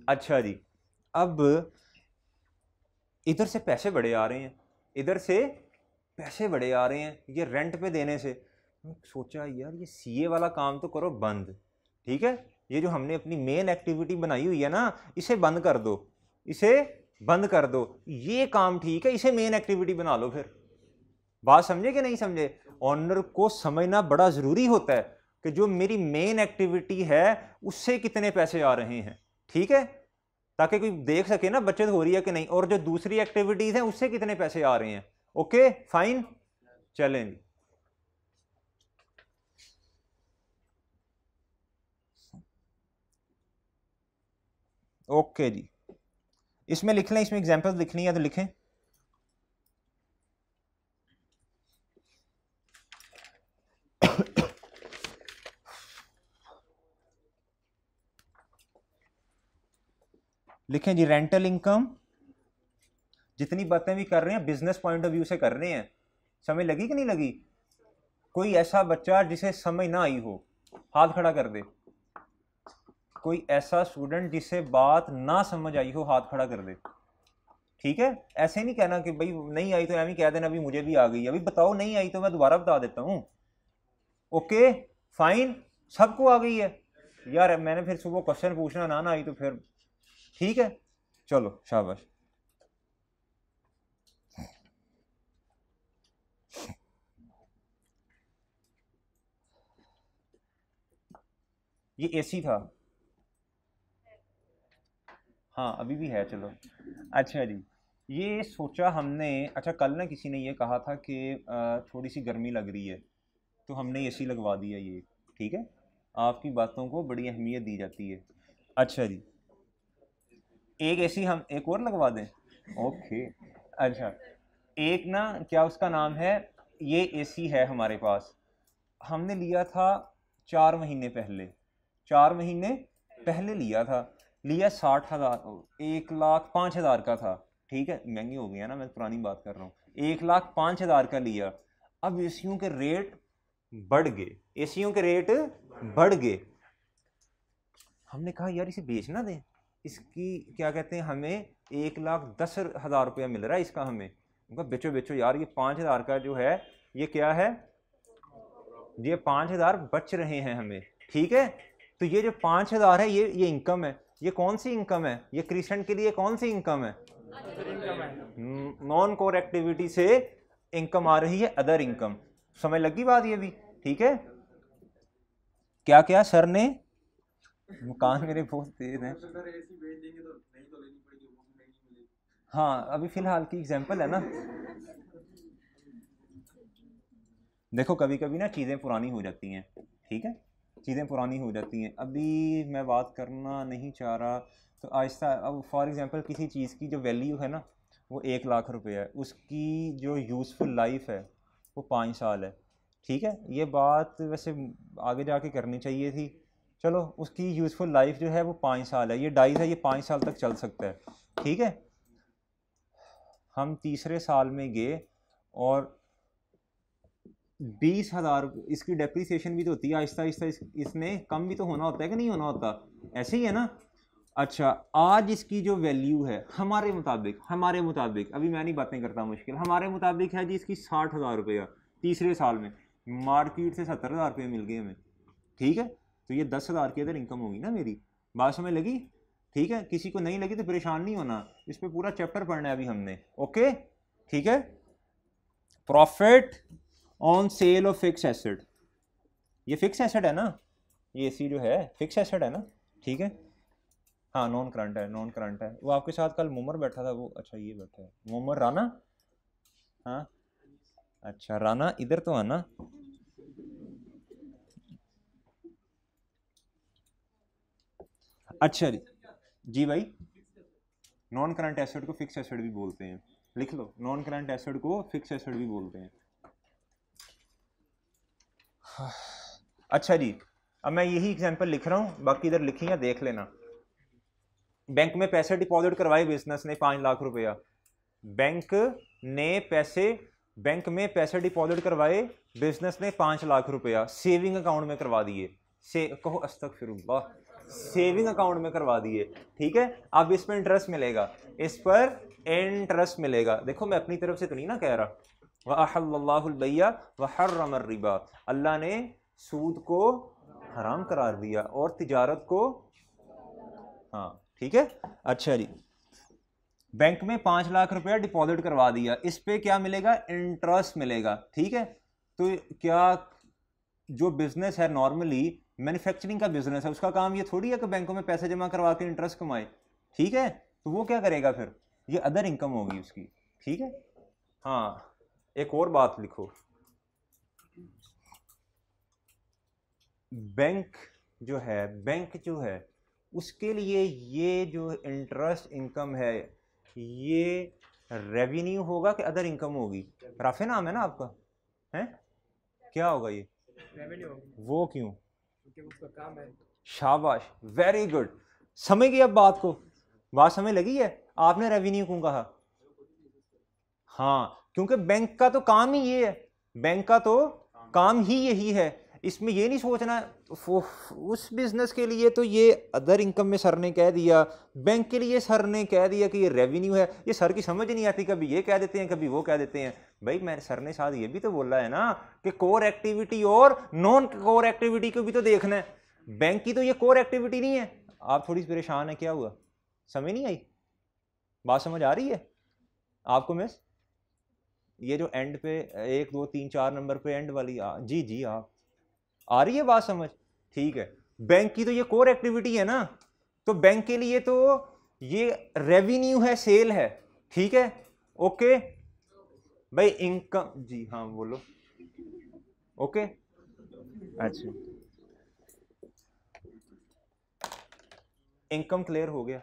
अच्छा जी, अब इधर से पैसे बड़े आ रहे हैं, इधर से पैसे बड़े आ रहे हैं ये रेंट पे देने से। सोचा यार ये सीए वाला काम तो करो बंद, ठीक है, ये जो हमने अपनी मेन एक्टिविटी बनाई हुई है ना, इसे बंद कर दो, इसे बंद कर दो, ये काम ठीक है, इसे मेन एक्टिविटी बना लो। फिर बात समझे कि नहीं समझे? ऑनर को समझना बड़ा जरूरी होता है कि जो मेरी मेन एक्टिविटी है उससे कितने पैसे आ रहे हैं, ठीक है, ताकि कोई देख सके ना बचत हो रही है कि नहीं, और जो दूसरी एक्टिविटीज हैं उससे कितने पैसे आ रहे हैं। ओके फाइन, चलें जी। ओके जी, इसमें लिख लें, इसमें एग्जांपल्स लिखनी है तो लिखें। लिखें जी, रेंटल इनकम, जितनी बातें भी कर रहे हैं बिजनेस पॉइंट ऑफ व्यू से कर रहे हैं। समझ लगी कि नहीं लगी? कोई ऐसा बच्चा जिसे समझ ना आई हो हाथ खड़ा कर दे। कोई ऐसा स्टूडेंट जिसे बात ना समझ आई हो हाथ खड़ा कर दे, ठीक है। ऐसे नहीं कहना कि भाई नहीं आई तो एम ही कह देना अभी मुझे भी आ गई, अभी बताओ नहीं आई तो मैं दोबारा बता देता हूँ। ओके फाइन, सबको आ गई है यार, मैंने फिर सुबह क्वेश्चन पूछना ना आई तो फिर ठीक है, चलो शाबाश। ये एसी था, हाँ अभी भी है, चलो। अच्छा जी, ये सोचा हमने, अच्छा कल ना किसी ने ये कहा था कि थोड़ी सी गर्मी लग रही है तो हमने एसी लगवा दिया ये, ठीक है, आपकी बातों को बड़ी अहमियत दी जाती है। अच्छा जी, एक एसी हम एक और लगवा दें, ओके। अच्छा, एक ना क्या उसका नाम है, ये एसी है हमारे पास, हमने लिया था 4 महीने पहले, 4 महीने पहले लिया था, लिया 60,000, 1,05,000 का था, ठीक है, महंगी हो गया ना, मैं पुरानी बात कर रहा हूँ, 1,05,000 का लिया। अब एसीयों के रेट बढ़ गए, एसीयों के रेट बढ़ गए, हमने कहा यार इसे बेच ना दें, इसकी क्या कहते हैं, हमें 1,10,000 रुपया मिल रहा है इसका, हमें उनका बेचो बेचो यार, ये 5,000 का जो है ये क्या है, ये 5,000 बच रहे हैं हमें, ठीक है। तो ये जो 5,000 है ये इनकम है, ये कौन सी इनकम है, ये क्रिसेंट के लिए कौन सी इनकम है, नॉन कोर एक्टिविटी से इनकम आ रही है, अदर इनकम। समझ लगी बात ये भी, ठीक है। क्या क्या सर ने, कान मेरे बहुत तेज हैं, हाँ अभी फिलहाल की एग्जांपल है ना। देखो कभी कभी ना चीज़ें पुरानी हो जाती हैं, ठीक है, चीज़ें पुरानी हो जाती हैं, अभी मैं बात करना नहीं चाह रहा, तो आहिस्ता, अब फॉर एग्जांपल किसी चीज़ की जो वैल्यू है ना वो 1,00,000 रुपये है, उसकी जो यूज़फुल लाइफ है वो 5 साल है, ठीक है, ये बात वैसे आगे जाके करनी चाहिए थी, चलो उसकी यूज़फुल लाइफ जो है वो 5 साल है, ये डाइस है, ये 5 साल तक चल सकता है, ठीक है। हम तीसरे साल में गए और 20,000, इसकी डेप्रिसिएशन भी तो होती है आहिस्ता आहिस्ता, इसने कम भी तो होना होता है कि नहीं होना होता, ऐसे ही है ना। अच्छा, आज इसकी जो वैल्यू है हमारे मुताबिक अभी मैं नहीं बातें करता मुश्किल, हमारे मुताबिक है जी इसकी 60,000 रुपया, तीसरे साल में मार्केट से 70,000 रुपये मिल गए हमें, ठीक है, तो ये 10,000 की इधर इनकम होगी ना मेरी, बात समझ लगी, ठीक है। किसी को नहीं लगी तो परेशान नहीं होना, इस पर पूरा चैप्टर पढ़ना है अभी हमने, ओके ठीक है। Profit on sale of fix asset, ये फिक्स एसेट है ना, ये सी जो है फिक्स एसेट है ना, ठीक है, हाँ नॉन करंट है, नॉन करंट है। वो आपके साथ कल मोमर बैठा था वो, अच्छा ये बैठा है मोमर, राना, हाँ अच्छा राना इधर तो आना। अच्छा जी, जी भाई, नॉन करंट एसेट को फिक्स एसेट भी बोलते हैं, लिख लो, नॉन करंट एसेट को फिक्स एसेट भी बोलते हैं। अच्छा जी, अब मैं यही एग्जांपल लिख रहा हूँ, बाकी इधर लिखी है देख लेना। बैंक में पैसे डिपॉजिट करवाए बिजनेस ने 5 लाख रुपया, बैंक में पैसे डिपॉजिट करवाए बिजनेस ने 5 लाख रुपया, सेविंग अकाउंट में करवा दिए, कहो अस्तगफिरुल्लाह, सेविंग अकाउंट में करवा दिए, ठीक है। अब इस पर इंटरेस्ट मिलेगा, इस पर इंटरेस्ट मिलेगा। देखो मैं अपनी तरफ से तो नहीं ना कह रहा, वअहल्लल्लाहुल बैअ वहर्रमर रिबा, अल्लाह ने सूद को हराम करार दिया और तिजारत को, हाँ ठीक है। अच्छा जी, बैंक में 5 लाख रुपया डिपॉजिट करवा दिया, इस पे क्या मिलेगा, इंटरेस्ट मिलेगा, ठीक है। तो क्या जो बिजनेस है नॉर्मली मैन्युफैक्चरिंग का बिजनेस है, उसका काम ये थोड़ी है कि बैंकों में पैसे जमा करवा के इंटरेस्ट कमाए, ठीक है। तो वो क्या करेगा फिर, ये अदर इनकम होगी उसकी, ठीक है। हाँ एक और बात लिखो, बैंक जो है उसके लिए ये जो इंटरेस्ट इनकम है ये रेवेन्यू होगा कि अदर इनकम होगी? राफे नाम है ना आपका, है क्या होगा ये? रेवेन्यू। वो क्यों? क्योंकि उसका काम है। शाबाश, वेरी गुड, समझ गई अब बात को, बात समझ लगी है। आपने रेवेन्यू क्यों कहा? हाँ क्योंकि बैंक का तो काम ही ये है, बैंक का तो काम ही यही है। इसमें ये नहीं सोचना उस बिजनेस के लिए तो ये अदर इनकम में सर ने कह दिया, बैंक के लिए सर ने कह दिया कि ये रेवेन्यू है। ये सर की समझ नहीं आती, कभी ये कह देते हैं कभी वो कह देते हैं। भाई मैं सर ने साथ ये भी तो बोला है ना कि कोर एक्टिविटी और नॉन कोर एक्टिविटी को भी तो देखना है। बैंक की तो ये कोर एक्टिविटी नहीं है। आप थोड़ी परेशान है, क्या हुआ, समझ नहीं आई? बात समझ आ रही है आपको मिस? ये जो एंड पे 1 2 3 4 नंबर पे एंड वाली जी आप आ रही है बात समझ? ठीक है, बैंक की तो ये कोर एक्टिविटी है ना, तो बैंक के लिए तो ये रेवेन्यू है, सेल है, ठीक है। ओके भाई, इनकम जी हाँ बोलो, ओके अच्छा इनकम क्लियर हो गया,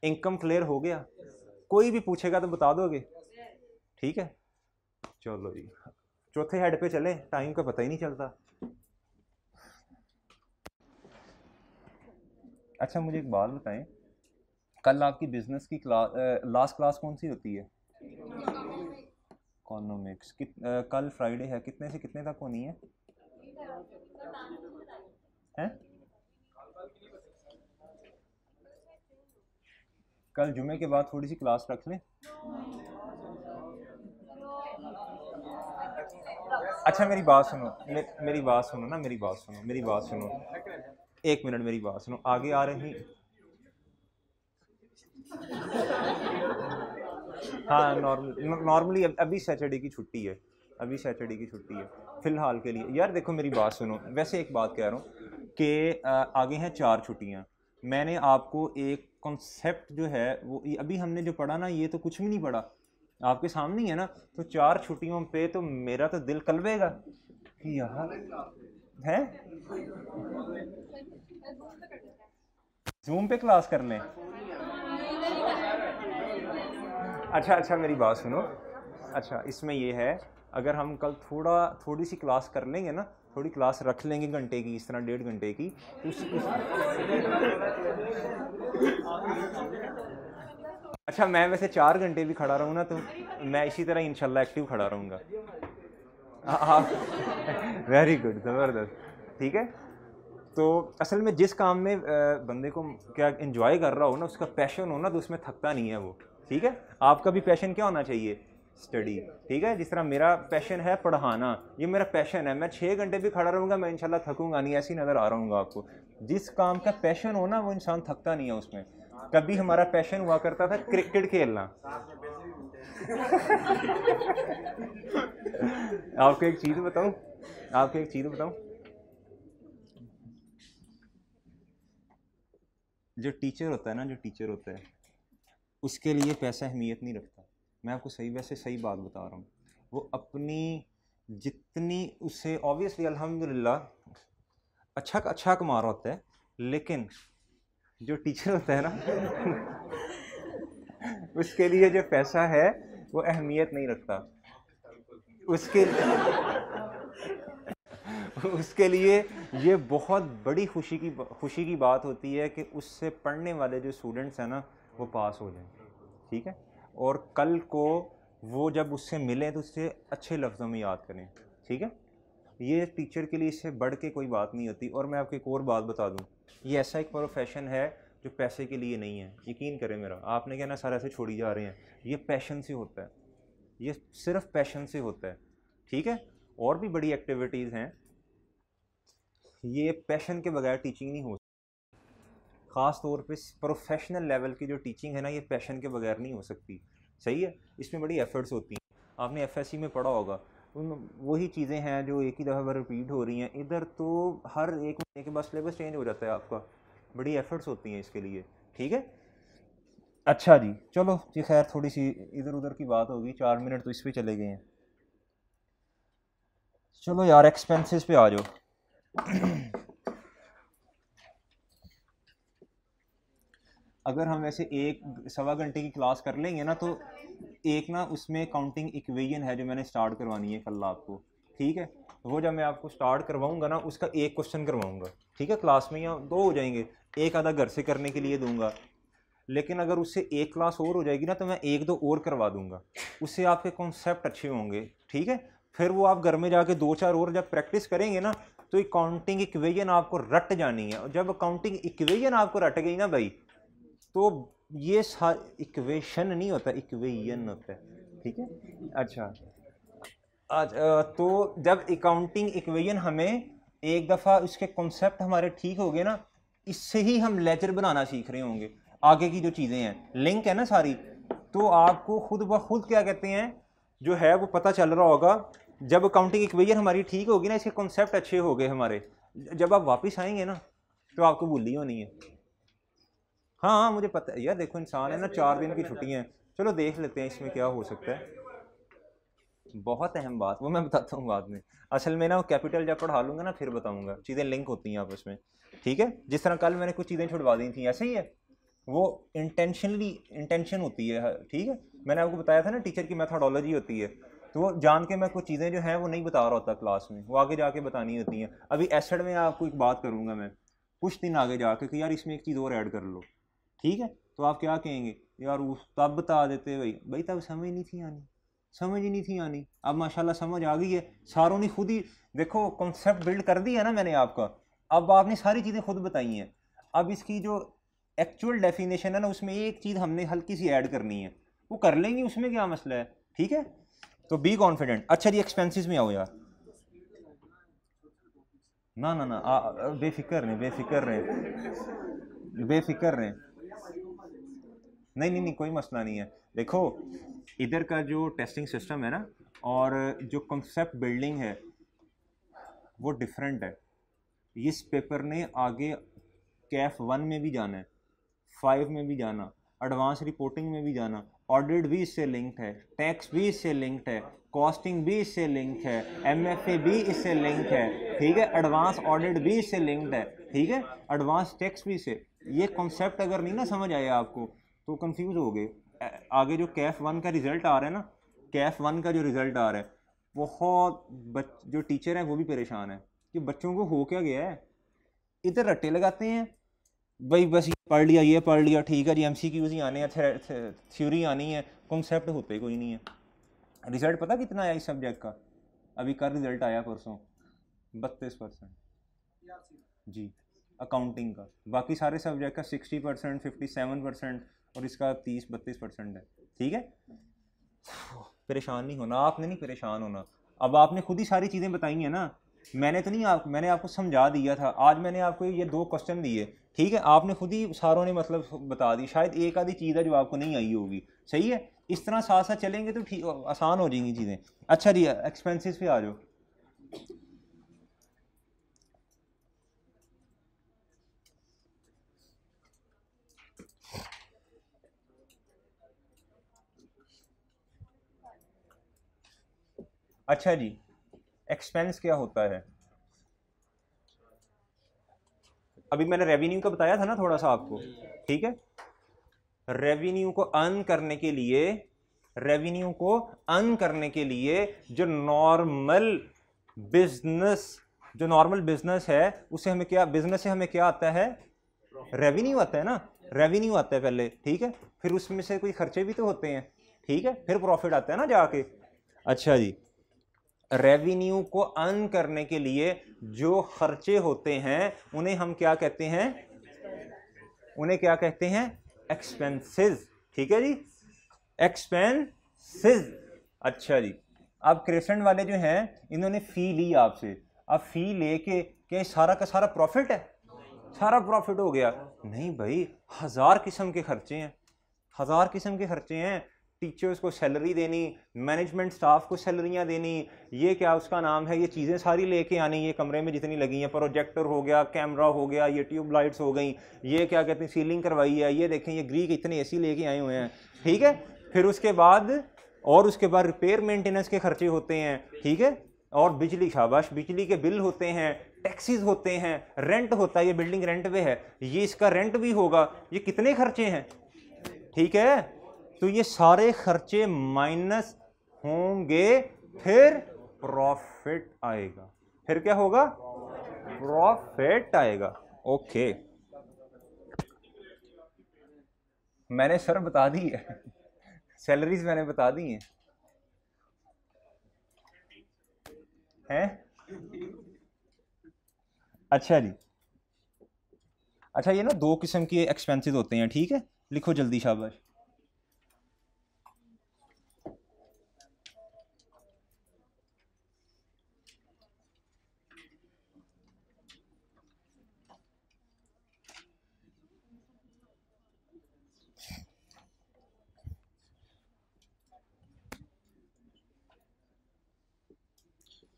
इनकम क्लियर हो गया। कोई भी पूछेगा तो बता दोगे, ठीक है। चलो जी चौथे हेड पे चले, टाइम का पता ही नहीं चलता। अच्छा मुझे एक बात बताएं, कल आपकी बिजनेस की लास्ट क्लास कौन सी होती है? इकोनॉमिक्स। कल फ्राइडे है, कितने से कितने तक होनी है? हैं? कल जुमे के बाद थोड़ी सी क्लास रख लें। अच्छा मेरी बात सुनो, मेरी बात सुनो ना, मेरी बात सुनो, 1 मिनट मेरी बात सुनो। आगे आ रही हाँ नॉर्मली अभी सैटरडे की छुट्टी है, फिलहाल के लिए। यार देखो मेरी बात सुनो, वैसे एक बात कह रहा हूँ कि आगे हैं 4 छुट्टियाँ। मैंने आपको एक कॉन्सेप्ट जो है वो अभी हमने जो पढ़ा ना, ये तो कुछ भी नहीं पढ़ा, आपके सामने ही है ना। तो 4 छुट्टियों पे तो मेरा तो दिल कलवेगा कि यार है जूम पे क्लास कर लें। अच्छा मेरी बात सुनो, अच्छा इसमें ये है, अगर हम कल थोड़ी सी क्लास कर लेंगे ना, थोड़ी क्लास रख लेंगे घंटे की, इस तरह 1.5 घंटे की, अच्छा मैं वैसे 4 घंटे भी खड़ा रहूँ ना तो मैं इसी तरह इंशाल्लाह एक्टिव खड़ा रहूँगा। वेरी गुड, ज़बरदस्त, ठीक है। तो असल में जिस काम में बंदे को क्या एंजॉय कर रहा हो ना, उसका पैशन हो ना, तो उसमें थकता नहीं है वो, ठीक है। आपका भी पैशन क्या होना चाहिए? स्टडी, ठीक है। जिस तरह मेरा पैशन है पढ़ाना, ये मेरा पैशन है, मैं 6 घंटे भी खड़ा रहूँगा, मैं इंशाल्लाह थकूंगा नहीं, ऐसी नज़र आ रहूँगा आपको। जिस काम का पैशन हो ना, वो इंसान थकता नहीं है उसमें। कभी हमारा पैशन हुआ करता था क्रिकेट खेलना। आपको एक चीज़ बताऊं, जो टीचर होता है उसके लिए पैसा अहमियत नहीं रखता। मैं आपको सही बात बता रहा हूँ। वो अपनी जितनी उसे ऑब्वियसली अल्हम्दुलिल्लाह अच्छा कमा रहा होता है, लेकिन जो टीचर होता है ना उसके लिए जो पैसा है वो अहमियत नहीं रखता। उसके लिए ये बहुत बड़ी खुशी की बात होती है कि उससे पढ़ने वाले जो स्टूडेंट्स हैं ना वो पास हो जाएं, ठीक है, और कल को वो जब उससे मिलें तो उससे अच्छे लफ्ज़ों में याद करें, ठीक है। ये टीचर के लिए इससे बढ़ के कोई बात नहीं होती। और मैं आपको एक और बात बता दूं, ये ऐसा एक प्रोफेशन है जो पैसे के लिए नहीं है, यकीन करें मेरा। आपने क्या ना सर ऐसे छोड़ी जा रहे हैं, ये पैशन से होता है, ये सिर्फ पैशन से होता है, ठीक है। और भी बड़ी एक्टिविटीज़ हैं, ये पैशन के बगैर टीचिंग नहीं हो सकती। ख़ास तौर पे प्रोफेशनल लेवल की जो टीचिंग है ना, ये पैशन के बगैर नहीं हो सकती, सही है। इसमें बड़ी एफर्ट्स होती हैं, आपने एफएससी में पढ़ा होगा, उन वही चीज़ें हैं जो एक ही दफ़ा पर रिपीट हो रही हैं। इधर तो हर एक महीने के बाद सिलेबस चेंज हो जाता है आपका, बड़ी एफर्ट्स होती हैं इसके लिए, ठीक है। अच्छा जी, चलो जी, खैर थोड़ी सी इधर उधर की बात होगी, 4 मिनट तो इस पे चले गए हैं। चलो यार, एक्सपेंसेस पे आ जाओ। अगर हम ऐसे 1-1.25 घंटे की क्लास कर लेंगे ना, तो एक ना उसमें काउंटिंग इक्वेशन है जो मैंने स्टार्ट करवानी है कल आपको, ठीक है। वो जब मैं आपको स्टार्ट करवाऊंगा ना, उसका एक क्वेश्चन करवाऊंगा, ठीक है, क्लास में, या 2 हो जाएंगे, एक आधा घर से करने के लिए दूंगा। लेकिन अगर उससे एक क्लास और हो जाएगी ना, तो मैं 1-2 और करवा दूंगा, उससे आपके कॉन्सेप्ट अच्छे होंगे, ठीक है। फिर वो आप घर में जाके 2-4 और जब प्रैक्टिस करेंगे ना, तो अकाउंटिंग इक्वेशन आपको रट जानी है। और जब अकाउंटिंग इक्वेशन आपको रट गई ना भाई, तो ये इक्वेशन नहीं होता, इक्वेशन होता है, ठीक है। अच्छा, तो जब अकाउंटिंग इक्वेशन हमें एक दफ़ा उसके कॉन्सेप्ट हमारे ठीक हो गए ना, इससे ही हम लेजर बनाना सीख रहे होंगे। आगे की जो चीज़ें हैं, लिंक है ना सारी, तो आपको खुद ब खुद क्या कहते हैं जो है वो पता चल रहा होगा। जब अकाउंटिंग इक्वेशन हमारी ठीक होगी ना, इसके कॉन्सेप्ट अच्छे हो गए हमारे, जब आप वापस आएंगे ना, तो आपको भूल ही होनी है। हाँ, मुझे पता है यार, देखो इंसान है ना, 4 दिन की छुट्टियां हैं, चलो देख लेते हैं इसमें क्या हो सकता है। बहुत अहम बात, वो मैं बताता हूँ बाद में। असल में ना, वो कैपिटल जब पढ़ा लूंगा ना, फिर बताऊंगा, चीज़ें लिंक होती हैं आपस में, ठीक है। जिस तरह कल मैंने कुछ चीज़ें छुड़वा दी थी, ऐसे ही है, वो इंटेंशन होती है, ठीक है। मैंने आपको बताया था ना, टीचर की मेथोडोलॉजी होती है, तो वो जान के मैं कुछ चीज़ें जो हैं वो नहीं बता रहा होता क्लास में, वो आगे जाके बतानी होती हैं। अभी एसिड में आपको एक बात करूँगा मैं कुछ दिन आगे जाके कि यार इसमें एक चीज़ और ऐड कर लो, ठीक है। तो आप क्या कहेंगे, यार उस तब बता देते भाई, तब समझ नहीं थी आनी, समझ ही नहीं थी आनी। अब माशाल्लाह समझ आ गई है, सारों ने खुद ही देखो कॉन्सेप्ट बिल्ड कर दिया ना मैंने आपका, अब आपने सारी चीज़ें खुद बताई हैं। अब इसकी जो एक्चुअल डेफिनेशन है ना, उसमें एक चीज़ हमने हल्की सी ऐड करनी है, वो कर लेंगे, उसमें क्या मसला है, ठीक है। तो बी कॉन्फिडेंट। अच्छा जी, एक्सपेंसेस में आओ यार। ना ना ना, बेफिक्र रहें, बेफिक्र रहें, बेफिक्र रहें। नहीं नहीं नहीं, कोई मसला नहीं है। देखो, इधर का जो टेस्टिंग सिस्टम है ना, और जो कॉन्सेप्ट बिल्डिंग है वो डिफरेंट है। इस पेपर ने आगे कैफ 1 में भी जाना है, 5 में भी जाना, एडवांस रिपोर्टिंग में भी जाना, ऑडिट भी इससे लिंक्ड है, टैक्स भी इससे लिंक्ड है, कॉस्टिंग भी इससे लिंक्ड है, एमएफए भी इससे लिंक्ड है, ठीक है, एडवांस ऑडिट भी इससे लिंक्ड है, ठीक है, एडवांस टैक्स भी से। ये कॉन्सेप्ट अगर नहीं ना समझ आया आपको, तो कंफ्यूज हो गए। आगे जो कैफ 1 का रिजल्ट आ रहा है ना, कैफ 1 का जो रिजल्ट आ रहा है, बहुत जो टीचर हैं वो भी परेशान है कि बच्चों को हो क्या गया है। इधर रट्टे लगाते हैं भाई, बस ये पढ़ लिया, ये पढ़ लिया, ठीक है जी, एमसीक्यूज ही आने हैं, थ्योरी आनी है, कॉन्सेप्ट होते कोई नहीं है। रिजल्ट पता कितना आया इस सब्जेक्ट का? अभी का रिजल्ट आया परसों, 32% जी, अकाउंटिंग का। बाकी सारे सब्जेक्ट का 60%, 57%, और इसका 30-32% है, ठीक है। परेशान नहीं होना, आपने नहीं परेशान होना। अब आपने खुद ही सारी चीज़ें बताई हैं ना, मैंने तो नहीं, मैंने आपको समझा दिया था। आज मैंने आपको ये 2 क्वेश्चन दिए, ठीक है, आपने खुद ही सारों ने मतलब बता दी। शायद एक आधी चीज़ है जो आपको नहीं आई होगी, सही है। इस तरह साथ साथ चलेंगे तो ठीक, आसान हो जाएंगी चीज़ें। अच्छा जी, एक्सपेंसेस पे आ जाओ। अच्छा जी, एक्सपेंस क्या होता है? अभी मैंने रेवेन्यू का बताया था ना थोड़ा सा आपको, ठीक है। रेवेन्यू को अर्न करने के लिए, रेवेन्यू को अर्न करने के लिए जो नॉर्मल बिजनेस जो नॉर्मल बिजनेस है उससे हमें क्या, बिजनेस से हमें क्या आता है, रेवेन्यू आता है ना, रेवेन्यू आता है पहले, ठीक है, फिर उसमें से कोई खर्चे भी तो होते हैं, ठीक है, फिर प्रॉफिट आता है ना जाके। अच्छा जी, रेवेन्यू को अर्न करने के लिए जो खर्चे होते हैं उन्हें हम क्या कहते हैं, उन्हें क्या कहते हैं, एक्सपेंसेस, ठीक है जी, एक्सपेंसेस। अच्छा जी, अब क्रेसेंट वाले जो हैं इन्होंने फी ली आपसे, अब फी लेके क्या सारा का सारा प्रॉफिट है, सारा प्रॉफिट हो गया, नहीं भाई, 1000 किस्म के खर्चे हैं, 1000 किस्म के खर्चे हैं, टीचर्स को सैलरी देनी, मैनेजमेंट स्टाफ को सैलरियां देनी, ये क्या उसका नाम है, ये चीज़ें सारी लेके आनी, ये कमरे में जितनी लगी हैं, प्रोजेक्टर हो गया, कैमरा हो गया, ये ट्यूब लाइट्स हो गई, ये क्या कहते हैं सीलिंग करवाई है, ये देखें ये ग्रीक इतने एसी लेके आए हुए हैं, ठीक है, फिर उसके बाद रिपेयर मेंटेनेंस के खर्चे होते हैं, ठीक है, और बिजली, शाबाश, बिजली के बिल होते हैं, टैक्सेस होते हैं, रेंट होता है, ये बिल्डिंग रेंट पे है, ये इसका रेंट भी होगा, ये कितने खर्चे हैं, ठीक है, तो ये सारे खर्चे माइनस होंगे, फिर प्रॉफिट आएगा, फिर क्या होगा, प्रॉफिट आएगा। ओके, मैंने सर बता दी है, सैलरीज मैंने बता दी हैं? अच्छा जी, अच्छा ये ना 2 किस्म के एक्सपेंसेस होते हैं, ठीक है, लिखो जल्दी, शाबाश।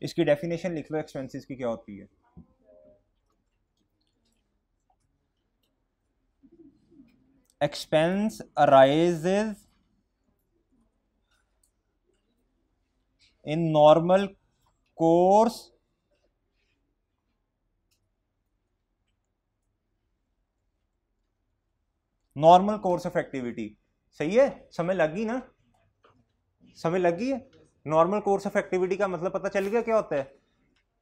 इसकी डेफिनेशन लिख लो एक्सपेंसेस की क्या होती है। Expense arises in normal course of activity. सही है, समय लग गई ना, समय लग गई है। नॉर्मल कोर्स ऑफ एक्टिविटी का मतलब पता चल गया क्या होता है,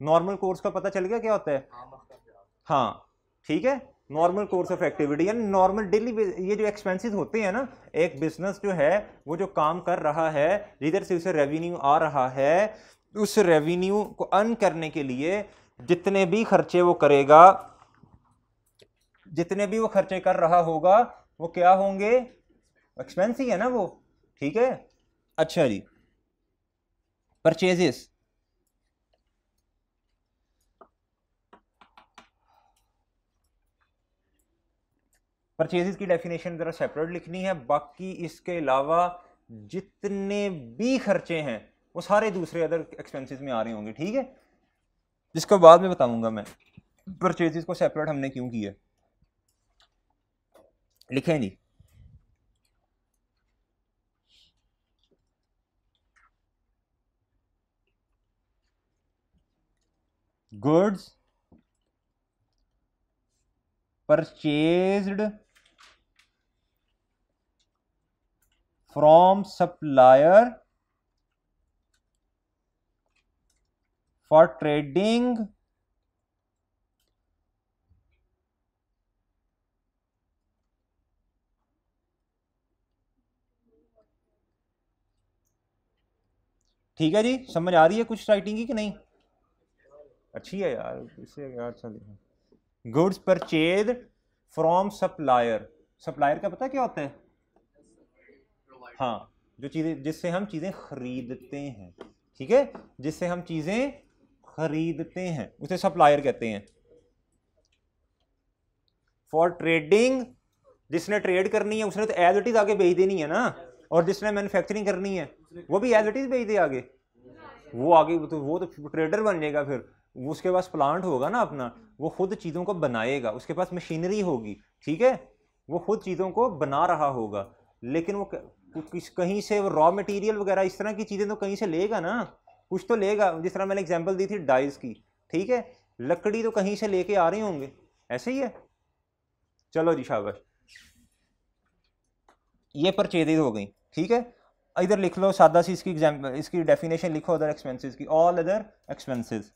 नॉर्मल कोर्स का पता चल गया क्या होता है, हाँ ठीक है, नॉर्मल कोर्स ऑफ एक्टिविटी यानी नॉर्मल डेली, ये जो एक्सपेंसेस होते हैं ना, एक बिजनेस जो है वो जो काम कर रहा है, जिधर से उसे रेवेन्यू आ रहा है, उस रेवेन्यू को अर्न करने के लिए जितने भी खर्चे वो करेगा, जितने भी वो खर्चे कर रहा होगा वो क्या होंगे, एक्सपेंस ही है ना वो, ठीक है। अच्छा जी, परचेजेस, परचेजेस की डेफिनेशन जरा सेपरेट लिखनी है, बाकी इसके अलावा जितने भी खर्चे हैं वो सारे दूसरे अदर एक्सपेंसेस में आ रहे होंगे, ठीक है, जिसको बाद में बताऊंगा मैं परचेजेस को सेपरेट हमने क्यों किया। लिखें जी, goods purchased from supplier for trading ठीक है जी, समझ आ रही है कुछ राइटिंग की कि नहीं, अच्छी है यार, इससे यार अच्छा लिखा। Goods purchase from supplier, supplier का पता क्या होता है, हाँ, जो चीजें जिससे हम चीजें खरीदते हैं, ठीक है, जिससे हम चीजें खरीदते हैं उसे सप्लायर कहते हैं। फॉर ट्रेडिंग, जिसने ट्रेड करनी है उसने तो एज इट इज आगे भेज देनी है ना, और जिसने मैन्युफैक्चरिंग करनी है वो भी एज इट इज भेज दे आगे, वो आगे वो तो ट्रेडर बन जाएगा, फिर उसके पास प्लांट होगा ना अपना, वो खुद चीज़ों को बनाएगा, उसके पास मशीनरी होगी, ठीक है, वो खुद चीज़ों को बना रहा होगा, लेकिन वो कहीं से वो रॉ मटेरियल वगैरह इस तरह की चीज़ें तो कहीं से लेगा ना, कुछ तो लेगा, जिस तरह मैंने एग्जांपल दी थी डाइस की, ठीक है, लकड़ी तो कहीं से लेके आ रहे होंगे, ऐसे ही है। चलो जी शाबाश, ये परचेजेज हो गई, ठीक है, इधर लिख लो सादा सी इसकी डेफिनेशन लिखो अदर एक्सपेंसेस की, all other expenses.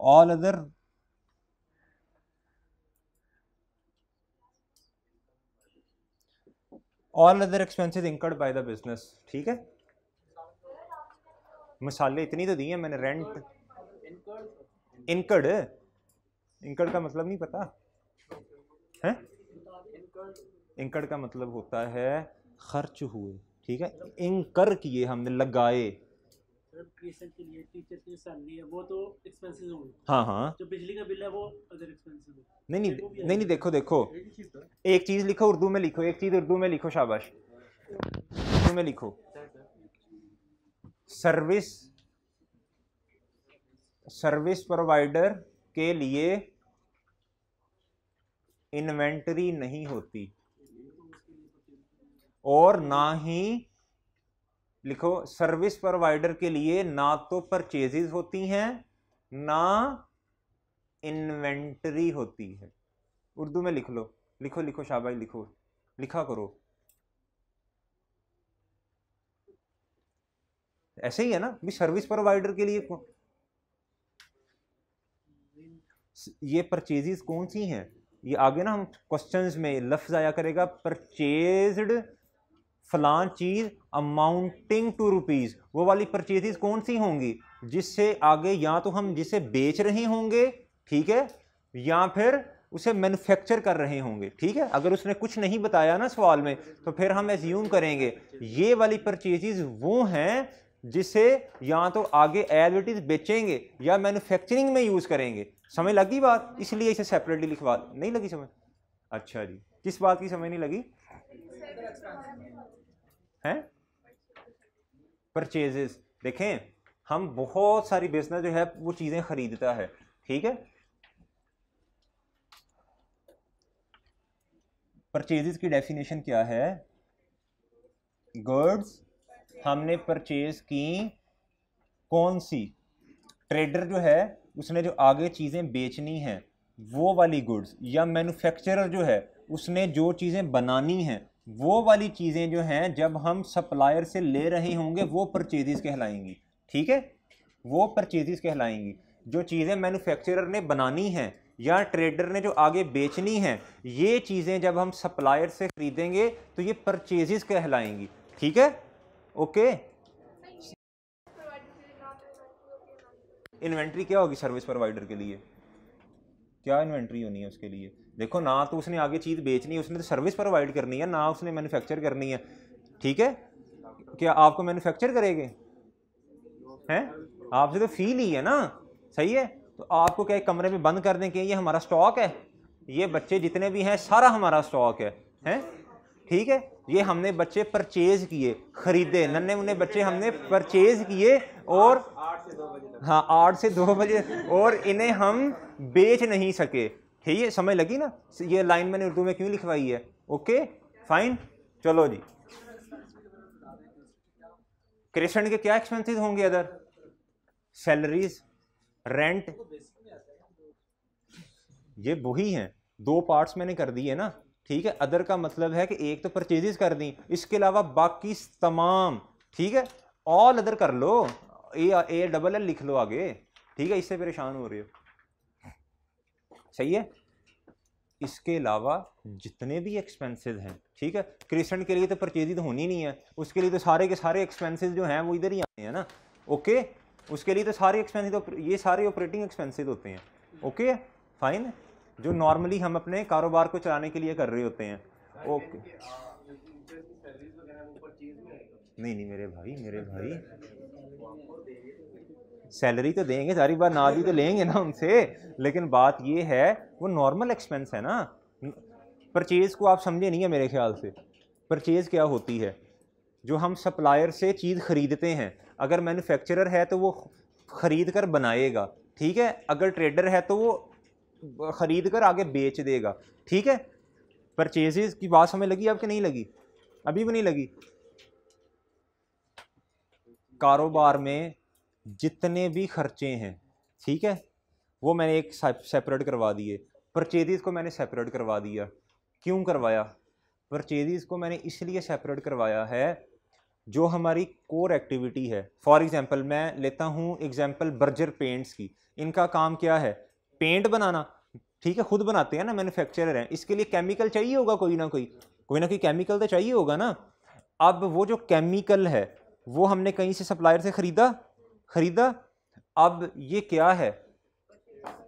All other expenses incurred by the business, ठीक है। मिसालें इतनी तो दी हैं मैंने, रेंट, इनकर्ड, इनकर्ड का मतलब नहीं पता है? इनकर्ड का मतलब होता है खर्च हुए, ठीक है, इनकर किए हमने, लगाए। क्रिएशन के लिए टीचर की सैलरी है वो तो एक्सपेंसेस होंगे। हाँ हाँ, जो बिजली का बिल है वो अदर एक्सपेंसेस है। नहीं नहीं नहीं नहीं, देखो देखो, एक चीज लिखो उर्दू में, लिखो एक चीज उर्दू में लिखो, शाबाश, उर्दू में लिखो। सर्विस प्रोवाइडर के लिए इन्वेंटरी नहीं होती, और ना ही लिखो, सर्विस प्रोवाइडर के लिए ना तो परचेजेस होती हैं ना इन्वेंटरी होती है। उर्दू में लिख लो, लिखो लिखो शाबाश, लिखो, लिखा करो, ऐसे ही है ना भी। सर्विस प्रोवाइडर के लिए ये परचेजेस कौन सी हैं, ये आगे ना हम क्वेश्चंस में लफ्ज आया करेगा, परचेज्ड फलां चीज अमाउंटिंग टू रुपीज, वो वाली परचेजेस कौन सी होंगी, जिससे आगे या तो हम जिसे बेच रहे होंगे, ठीक है, या फिर उसे मैन्युफैक्चर कर रहे होंगे, ठीक है। अगर उसने कुछ नहीं बताया ना सवाल में, तो फिर हम एज्यूम करेंगे ये वाली परचेजेस वो हैं जिसे या तो आगे एज इट इज बेचेंगे या मैन्युफैक्चरिंग में यूज करेंगे। समझ लगी बात? इसलिए इसे सेपरेटली लिखवा, नहीं लगी समझ? अच्छा जी, किस बात की समझ नहीं लगी? हैं परचेजेस, देखें हम बहुत सारी बिजनेस जो है वो चीजें खरीदता है, ठीक है। परचेजेस की डेफिनेशन क्या है? गुड्स हमने परचेज की, कौन सी? ट्रेडर जो है उसने जो आगे चीजें बेचनी हैं वो वाली गुड्स, या मैन्युफैक्चरर जो है उसने जो चीजें बनानी हैं वो वाली चीजें जो हैं जब हम सप्लायर से ले रहे होंगे वो परचेजेस कहलाएंगी, ठीक है, वो परचेजेस कहलाएंगी। जो चीजें मैन्युफैक्चरर ने बनानी हैं या ट्रेडर ने जो आगे बेचनी हैं, ये चीजें जब हम सप्लायर से खरीदेंगे तो ये परचेजेस कहलाएंगी, ठीक है, ओके। इन्वेंट्री क्या होगी सर्विस प्रोवाइडर के लिए? क्या इन्वेंट्री होनी है उसके लिए? देखो ना तो उसने आगे चीज़ बेचनी है, उसने तो सर्विस प्रोवाइड करनी है, ना उसने मैन्युफैक्चर करनी है, ठीक है। क्या आपको मैन्युफैक्चर करेंगे हैं? आपसे तो फील ही है ना, सही है। तो आपको क्या एक कमरे में बंद कर दें कि ये हमारा स्टॉक है, ये बच्चे जितने भी हैं सारा हमारा स्टॉक है, हैं, ठीक है। ये हमने बच्चे परचेज किए, खरीदे, नन्हे मुन्ने बच्चे हमने परचेज किए, और 8 से 2 बजे, और इन्हें हम बेच नहीं सके, ठीक है। समझ लगी ना? ये लाइन मैंने उर्दू में क्यों लिखवाई है? ओके फाइन, चलो जी। क्रेशन के क्या एक्सपेंसेस होंगे? अदर सैलरीज, रेंट, ये वही हैं, 2 पार्ट्स मैंने कर दिए ना, ठीक है। अदर का मतलब है कि एक तो परचेजेस कर दी, इसके अलावा बाकी तमाम, ठीक है। ऑल अदर कर लो, ए डबल एल लिख लो आगे, ठीक है, इससे परेशान हो रहे हो, सही है। इसके अलावा जितने भी एक्सपेंसेस हैं, ठीक है, क्रिस्टन के लिए तो परचेज होनी नहीं है, उसके लिए तो सारे के सारे एक्सपेंसेस जो हैं वो इधर ही आते हैं ना, ओके। उसके लिए तो सारे एक्सपेंसेस, तो ये सारे ऑपरेटिंग एक्सपेंसेस होते हैं, ओके फाइन, जो नॉर्मली हम अपने कारोबार को चलाने के लिए कर रहे होते हैं, ओके। नहीं नहीं मेरे भाई सैलरी तो देंगे, सारी बार ना दी तो लेंगे ना उनसे, लेकिन बात ये है वो नॉर्मल एक्सपेंस है ना। परचेज को आप समझे नहीं है मेरे ख्याल से। परचेज क्या होती है? जो हम सप्लायर से चीज़ खरीदते हैं, अगर मैन्युफैक्चरर है तो वो खरीद कर बनाएगा, ठीक है, अगर ट्रेडर है तो वो खरीद कर आगे बेच देगा, ठीक है। परचेजेस की बात हमें लगी आपके? नहीं लगी? अभी भी नहीं लगी? कारोबार में जितने भी खर्चे हैं, ठीक है, वो मैंने एक सेपरेट करवा दिए। परचेजेस को मैंने सेपरेट करवा दिया। क्यों करवाया? परचेजेस को मैंने इसलिए सेपरेट करवाया है जो हमारी कोर एक्टिविटी है, फॉर एग्जांपल मैं लेता हूँ एग्जांपल बर्जर पेंट्स की, इनका काम क्या है? पेंट बनाना, ठीक है, खुद बनाते हैं ना, मैन्युफैक्चरर हैं, इसके लिए केमिकल चाहिए होगा, कोई ना कोई केमिकल तो चाहिए होगा ना। अब वो जो केमिकल है वो हमने कहीं से सप्लायर से खरीदा, अब ये क्या है?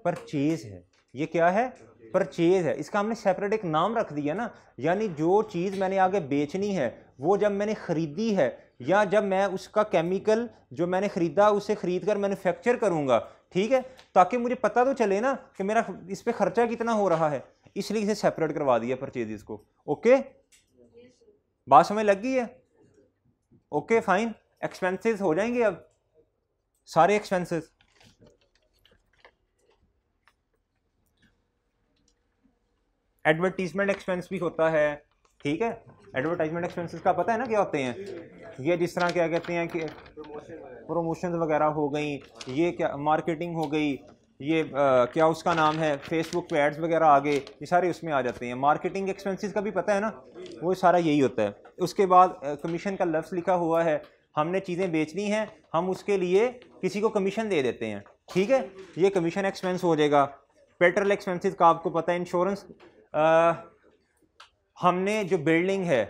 परचेज है। ये क्या है? परचेज है। इसका हमने सेपरेट एक नाम रख दिया ना, यानी जो चीज़ मैंने आगे बेचनी है वो जब मैंने ख़रीदी है, या जब मैं उसका केमिकल जो मैंने ख़रीदा उसे ख़रीद कर मैन्युफैक्चर करूँगा, ठीक है, ताकि मुझे पता तो चले ना कि मेरा इस पर ख़र्चा कितना हो रहा है, इसलिए इसे सेपरेट करवा दिया परचेजेस को। ओके, बात समझ लग गई है? ओके फाइन, एक्सपेंसेस हो जाएंगे अब सारे एक्सपेंसेस। एडवर्टीजमेंट एक्सपेंस भी होता है, ठीक है। एडवर्टाइजमेंट एक्सपेंसेस का पता है ना क्या होते हैं? ये जिस तरह क्या कहते हैं कि प्रमोशन वगैरह हो गई, ये क्या मार्केटिंग हो गई, ये क्या उसका नाम है, फेसबुक पे एड्स वगैरह आ गए, ये सारे उसमें आ जाते हैं। मार्केटिंग एक्सपेंसेस का भी पता है ना, वो सारा यही होता है। उसके बाद कमीशन का लफ्ज़ लिखा हुआ है, हमने चीज़ें बेचनी हैं, हम उसके लिए किसी को कमीशन दे देते हैं, ठीक है, ये कमीशन एक्सपेंस हो जाएगा। पेट्रोल एक्सपेंसेस का आपको पता है, इंश्योरेंस, हमने जो बिल्डिंग है,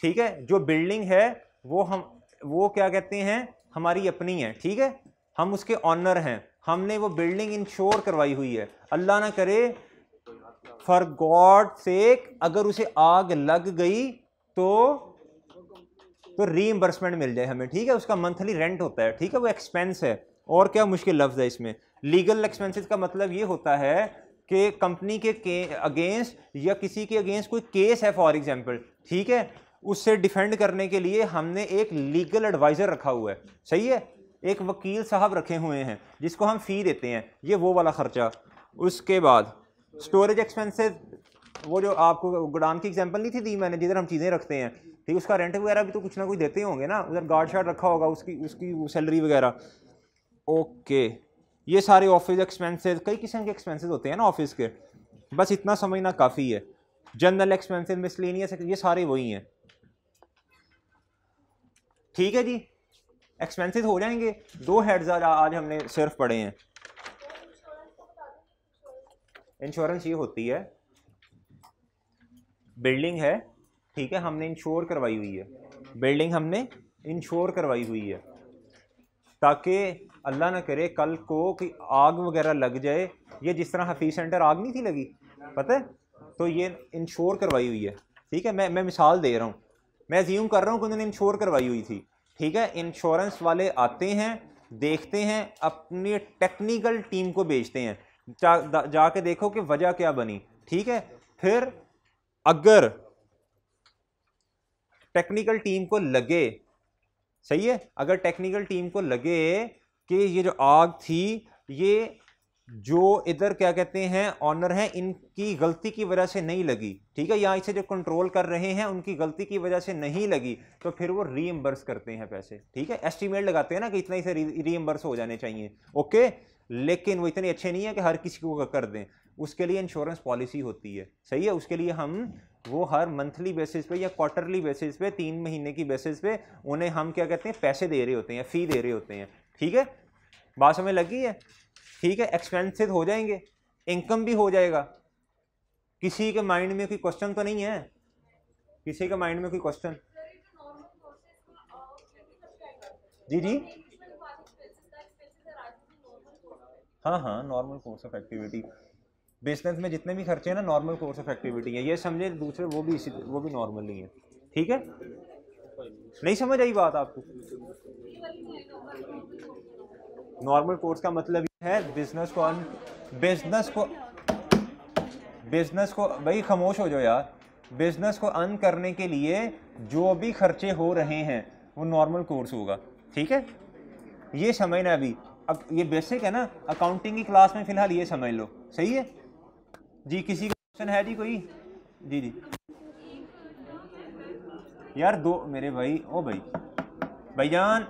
ठीक है, जो बिल्डिंग है वो क्या कहते हैं, हमारी अपनी है, ठीक है, हम उसके ऑनर हैं, हमने वो बिल्डिंग इंश्योर करवाई हुई है। अल्लाह ना करे फॉर गॉड सेक अगर उसे आग लग गई तो रीइंबर्समेंट मिल जाए हमें, ठीक है, उसका मंथली रेंट होता है, ठीक है, वो एक्सपेंस है। और क्या मुश्किल लफ्ज़ है इसमें? लीगल एक्सपेंसेस का मतलब ये होता है कि कंपनी के अगेंस्ट या किसी के अगेंस्ट कोई केस है फॉर एग्जांपल, ठीक है, उससे डिफेंड करने के लिए हमने एक लीगल एडवाइज़र रखा हुआ है, सही है, एक वकील साहब रखे हुए हैं जिसको हम फ़ी देते हैं, ये वो वाला ख़र्चा। उसके बाद स्टोरेज एक्सपेंसेस, वो जो आपको गोडाउन की एग्जांपल नहीं थी दी मैंने, जिधर हम चीज़ें रखते हैं, ठीक, उसका रेंट वगैरह भी तो कुछ ना कुछ देते होंगे ना, उधर गार्ड शार्ड रखा होगा, उसकी सैलरी वगैरह। ओके, ये सारे ऑफिस एक्सपेंसेस, कई किस्म के एक्सपेंसेस होते हैं ना ऑफिस के, बस इतना समझना काफ़ी है। जनरल एक्सपेंसेस, मिसलेनियस, ये सारे वही हैं, ठीक है जी। एक्सपेंसेस हो जाएंगे। दो हेड्स आज हमने सिर्फ पढ़े हैं। इंश्योरेंस ये होती है, बिल्डिंग है, ठीक है, हमने इंश्योर करवाई हुई है, बिल्डिंग हमने इंश्योर करवाई हुई है, ताकि अल्लाह ना करे कल को कि आग वगैरह लग जाए, ये जिस तरह हफीज सेंटर आग नहीं थी लगी, पता है, तो ये इंश्योर करवाई हुई है, ठीक है, मैं मिसाल दे रहा हूँ, मैं अज्यूम कर रहा हूँ कि उन्होंने इंश्योर करवाई हुई थी, ठीक है। इंश्योरेंस वाले आते हैं, देखते हैं, अपनी टेक्निकल टीम को भेजते हैं, जाके देखो कि वजह क्या बनी, ठीक है, फिर अगर टेक्निकल टीम को लगे, सही है, अगर टेक्निकल टीम को लगे कि ये जो आग थी, ये जो इधर क्या कहते हैं ऑनर हैं, इनकी गलती की वजह से नहीं लगी, ठीक है, या इसे जो कंट्रोल कर रहे हैं उनकी गलती की वजह से नहीं लगी, तो फिर वो रीइंबर्स करते हैं पैसे, ठीक है, एस्टीमेट लगाते हैं ना कि इतना इसे रीइंबर्स हो जाने चाहिए, ओके। लेकिन वो इतने अच्छे नहीं है कि हर किसी को कर दें, उसके लिए इंश्योरेंस पॉलिसी होती है, सही है, उसके लिए हम वो हर मंथली बेसिस पे या क्वार्टरली बेसिस पे, 3 महीने की बेसिस पे उन्हें हम क्या कहते हैं पैसे दे रहे होते हैं, फी दे रहे होते हैं, ठीक है, बात समझ लगी है, ठीक है। एक्सपेंसेस हो जाएंगे, इनकम भी हो जाएगा। किसी के माइंड में कोई क्वेश्चन तो नहीं है? किसी के माइंड में कोई क्वेश्चन? जी जी, हाँ हाँ, normal course of activity, business में जितने भी खर्चे हैं ना नॉर्मल कोर्स ऑफ एक्टिविटी है, ये समझे, दूसरे वो भी नॉर्मल नहीं है, ठीक है। नहीं समझ आई बात आपको? नॉर्मल कोर्स का मतलब है बिजनेस को भाई खामोश हो जाओ यार, बिजनेस को अर्न करने के लिए जो भी खर्चे हो रहे हैं वो नॉर्मल कोर्स होगा, ठीक है, ये समझना। अभी अब ये बेसिक है ना, अकाउंटिंग की क्लास में फिलहाल ये समझ लो, सही है जी। किसी का क्वेश्चन है जी कोई? जी जी यार, दो मेरे भाई, ओ भाई भाईजान,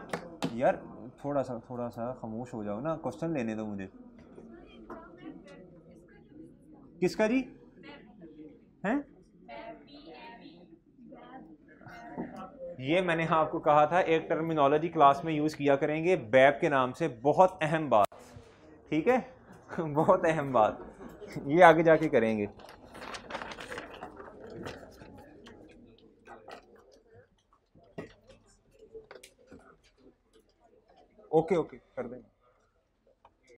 यार थोड़ा सा खामोश हो जाओ ना, क्वेश्चन लेने दो मुझे। किसका जी? हैं? ये मैंने आपको कहा था एक टर्मिनोलॉजी क्लास में यूज़ किया करेंगे बैब के नाम से, बहुत अहम बात, ठीक है। बहुत अहम बात, ये आगे जाके करेंगे। ओके ओके कर देंगे।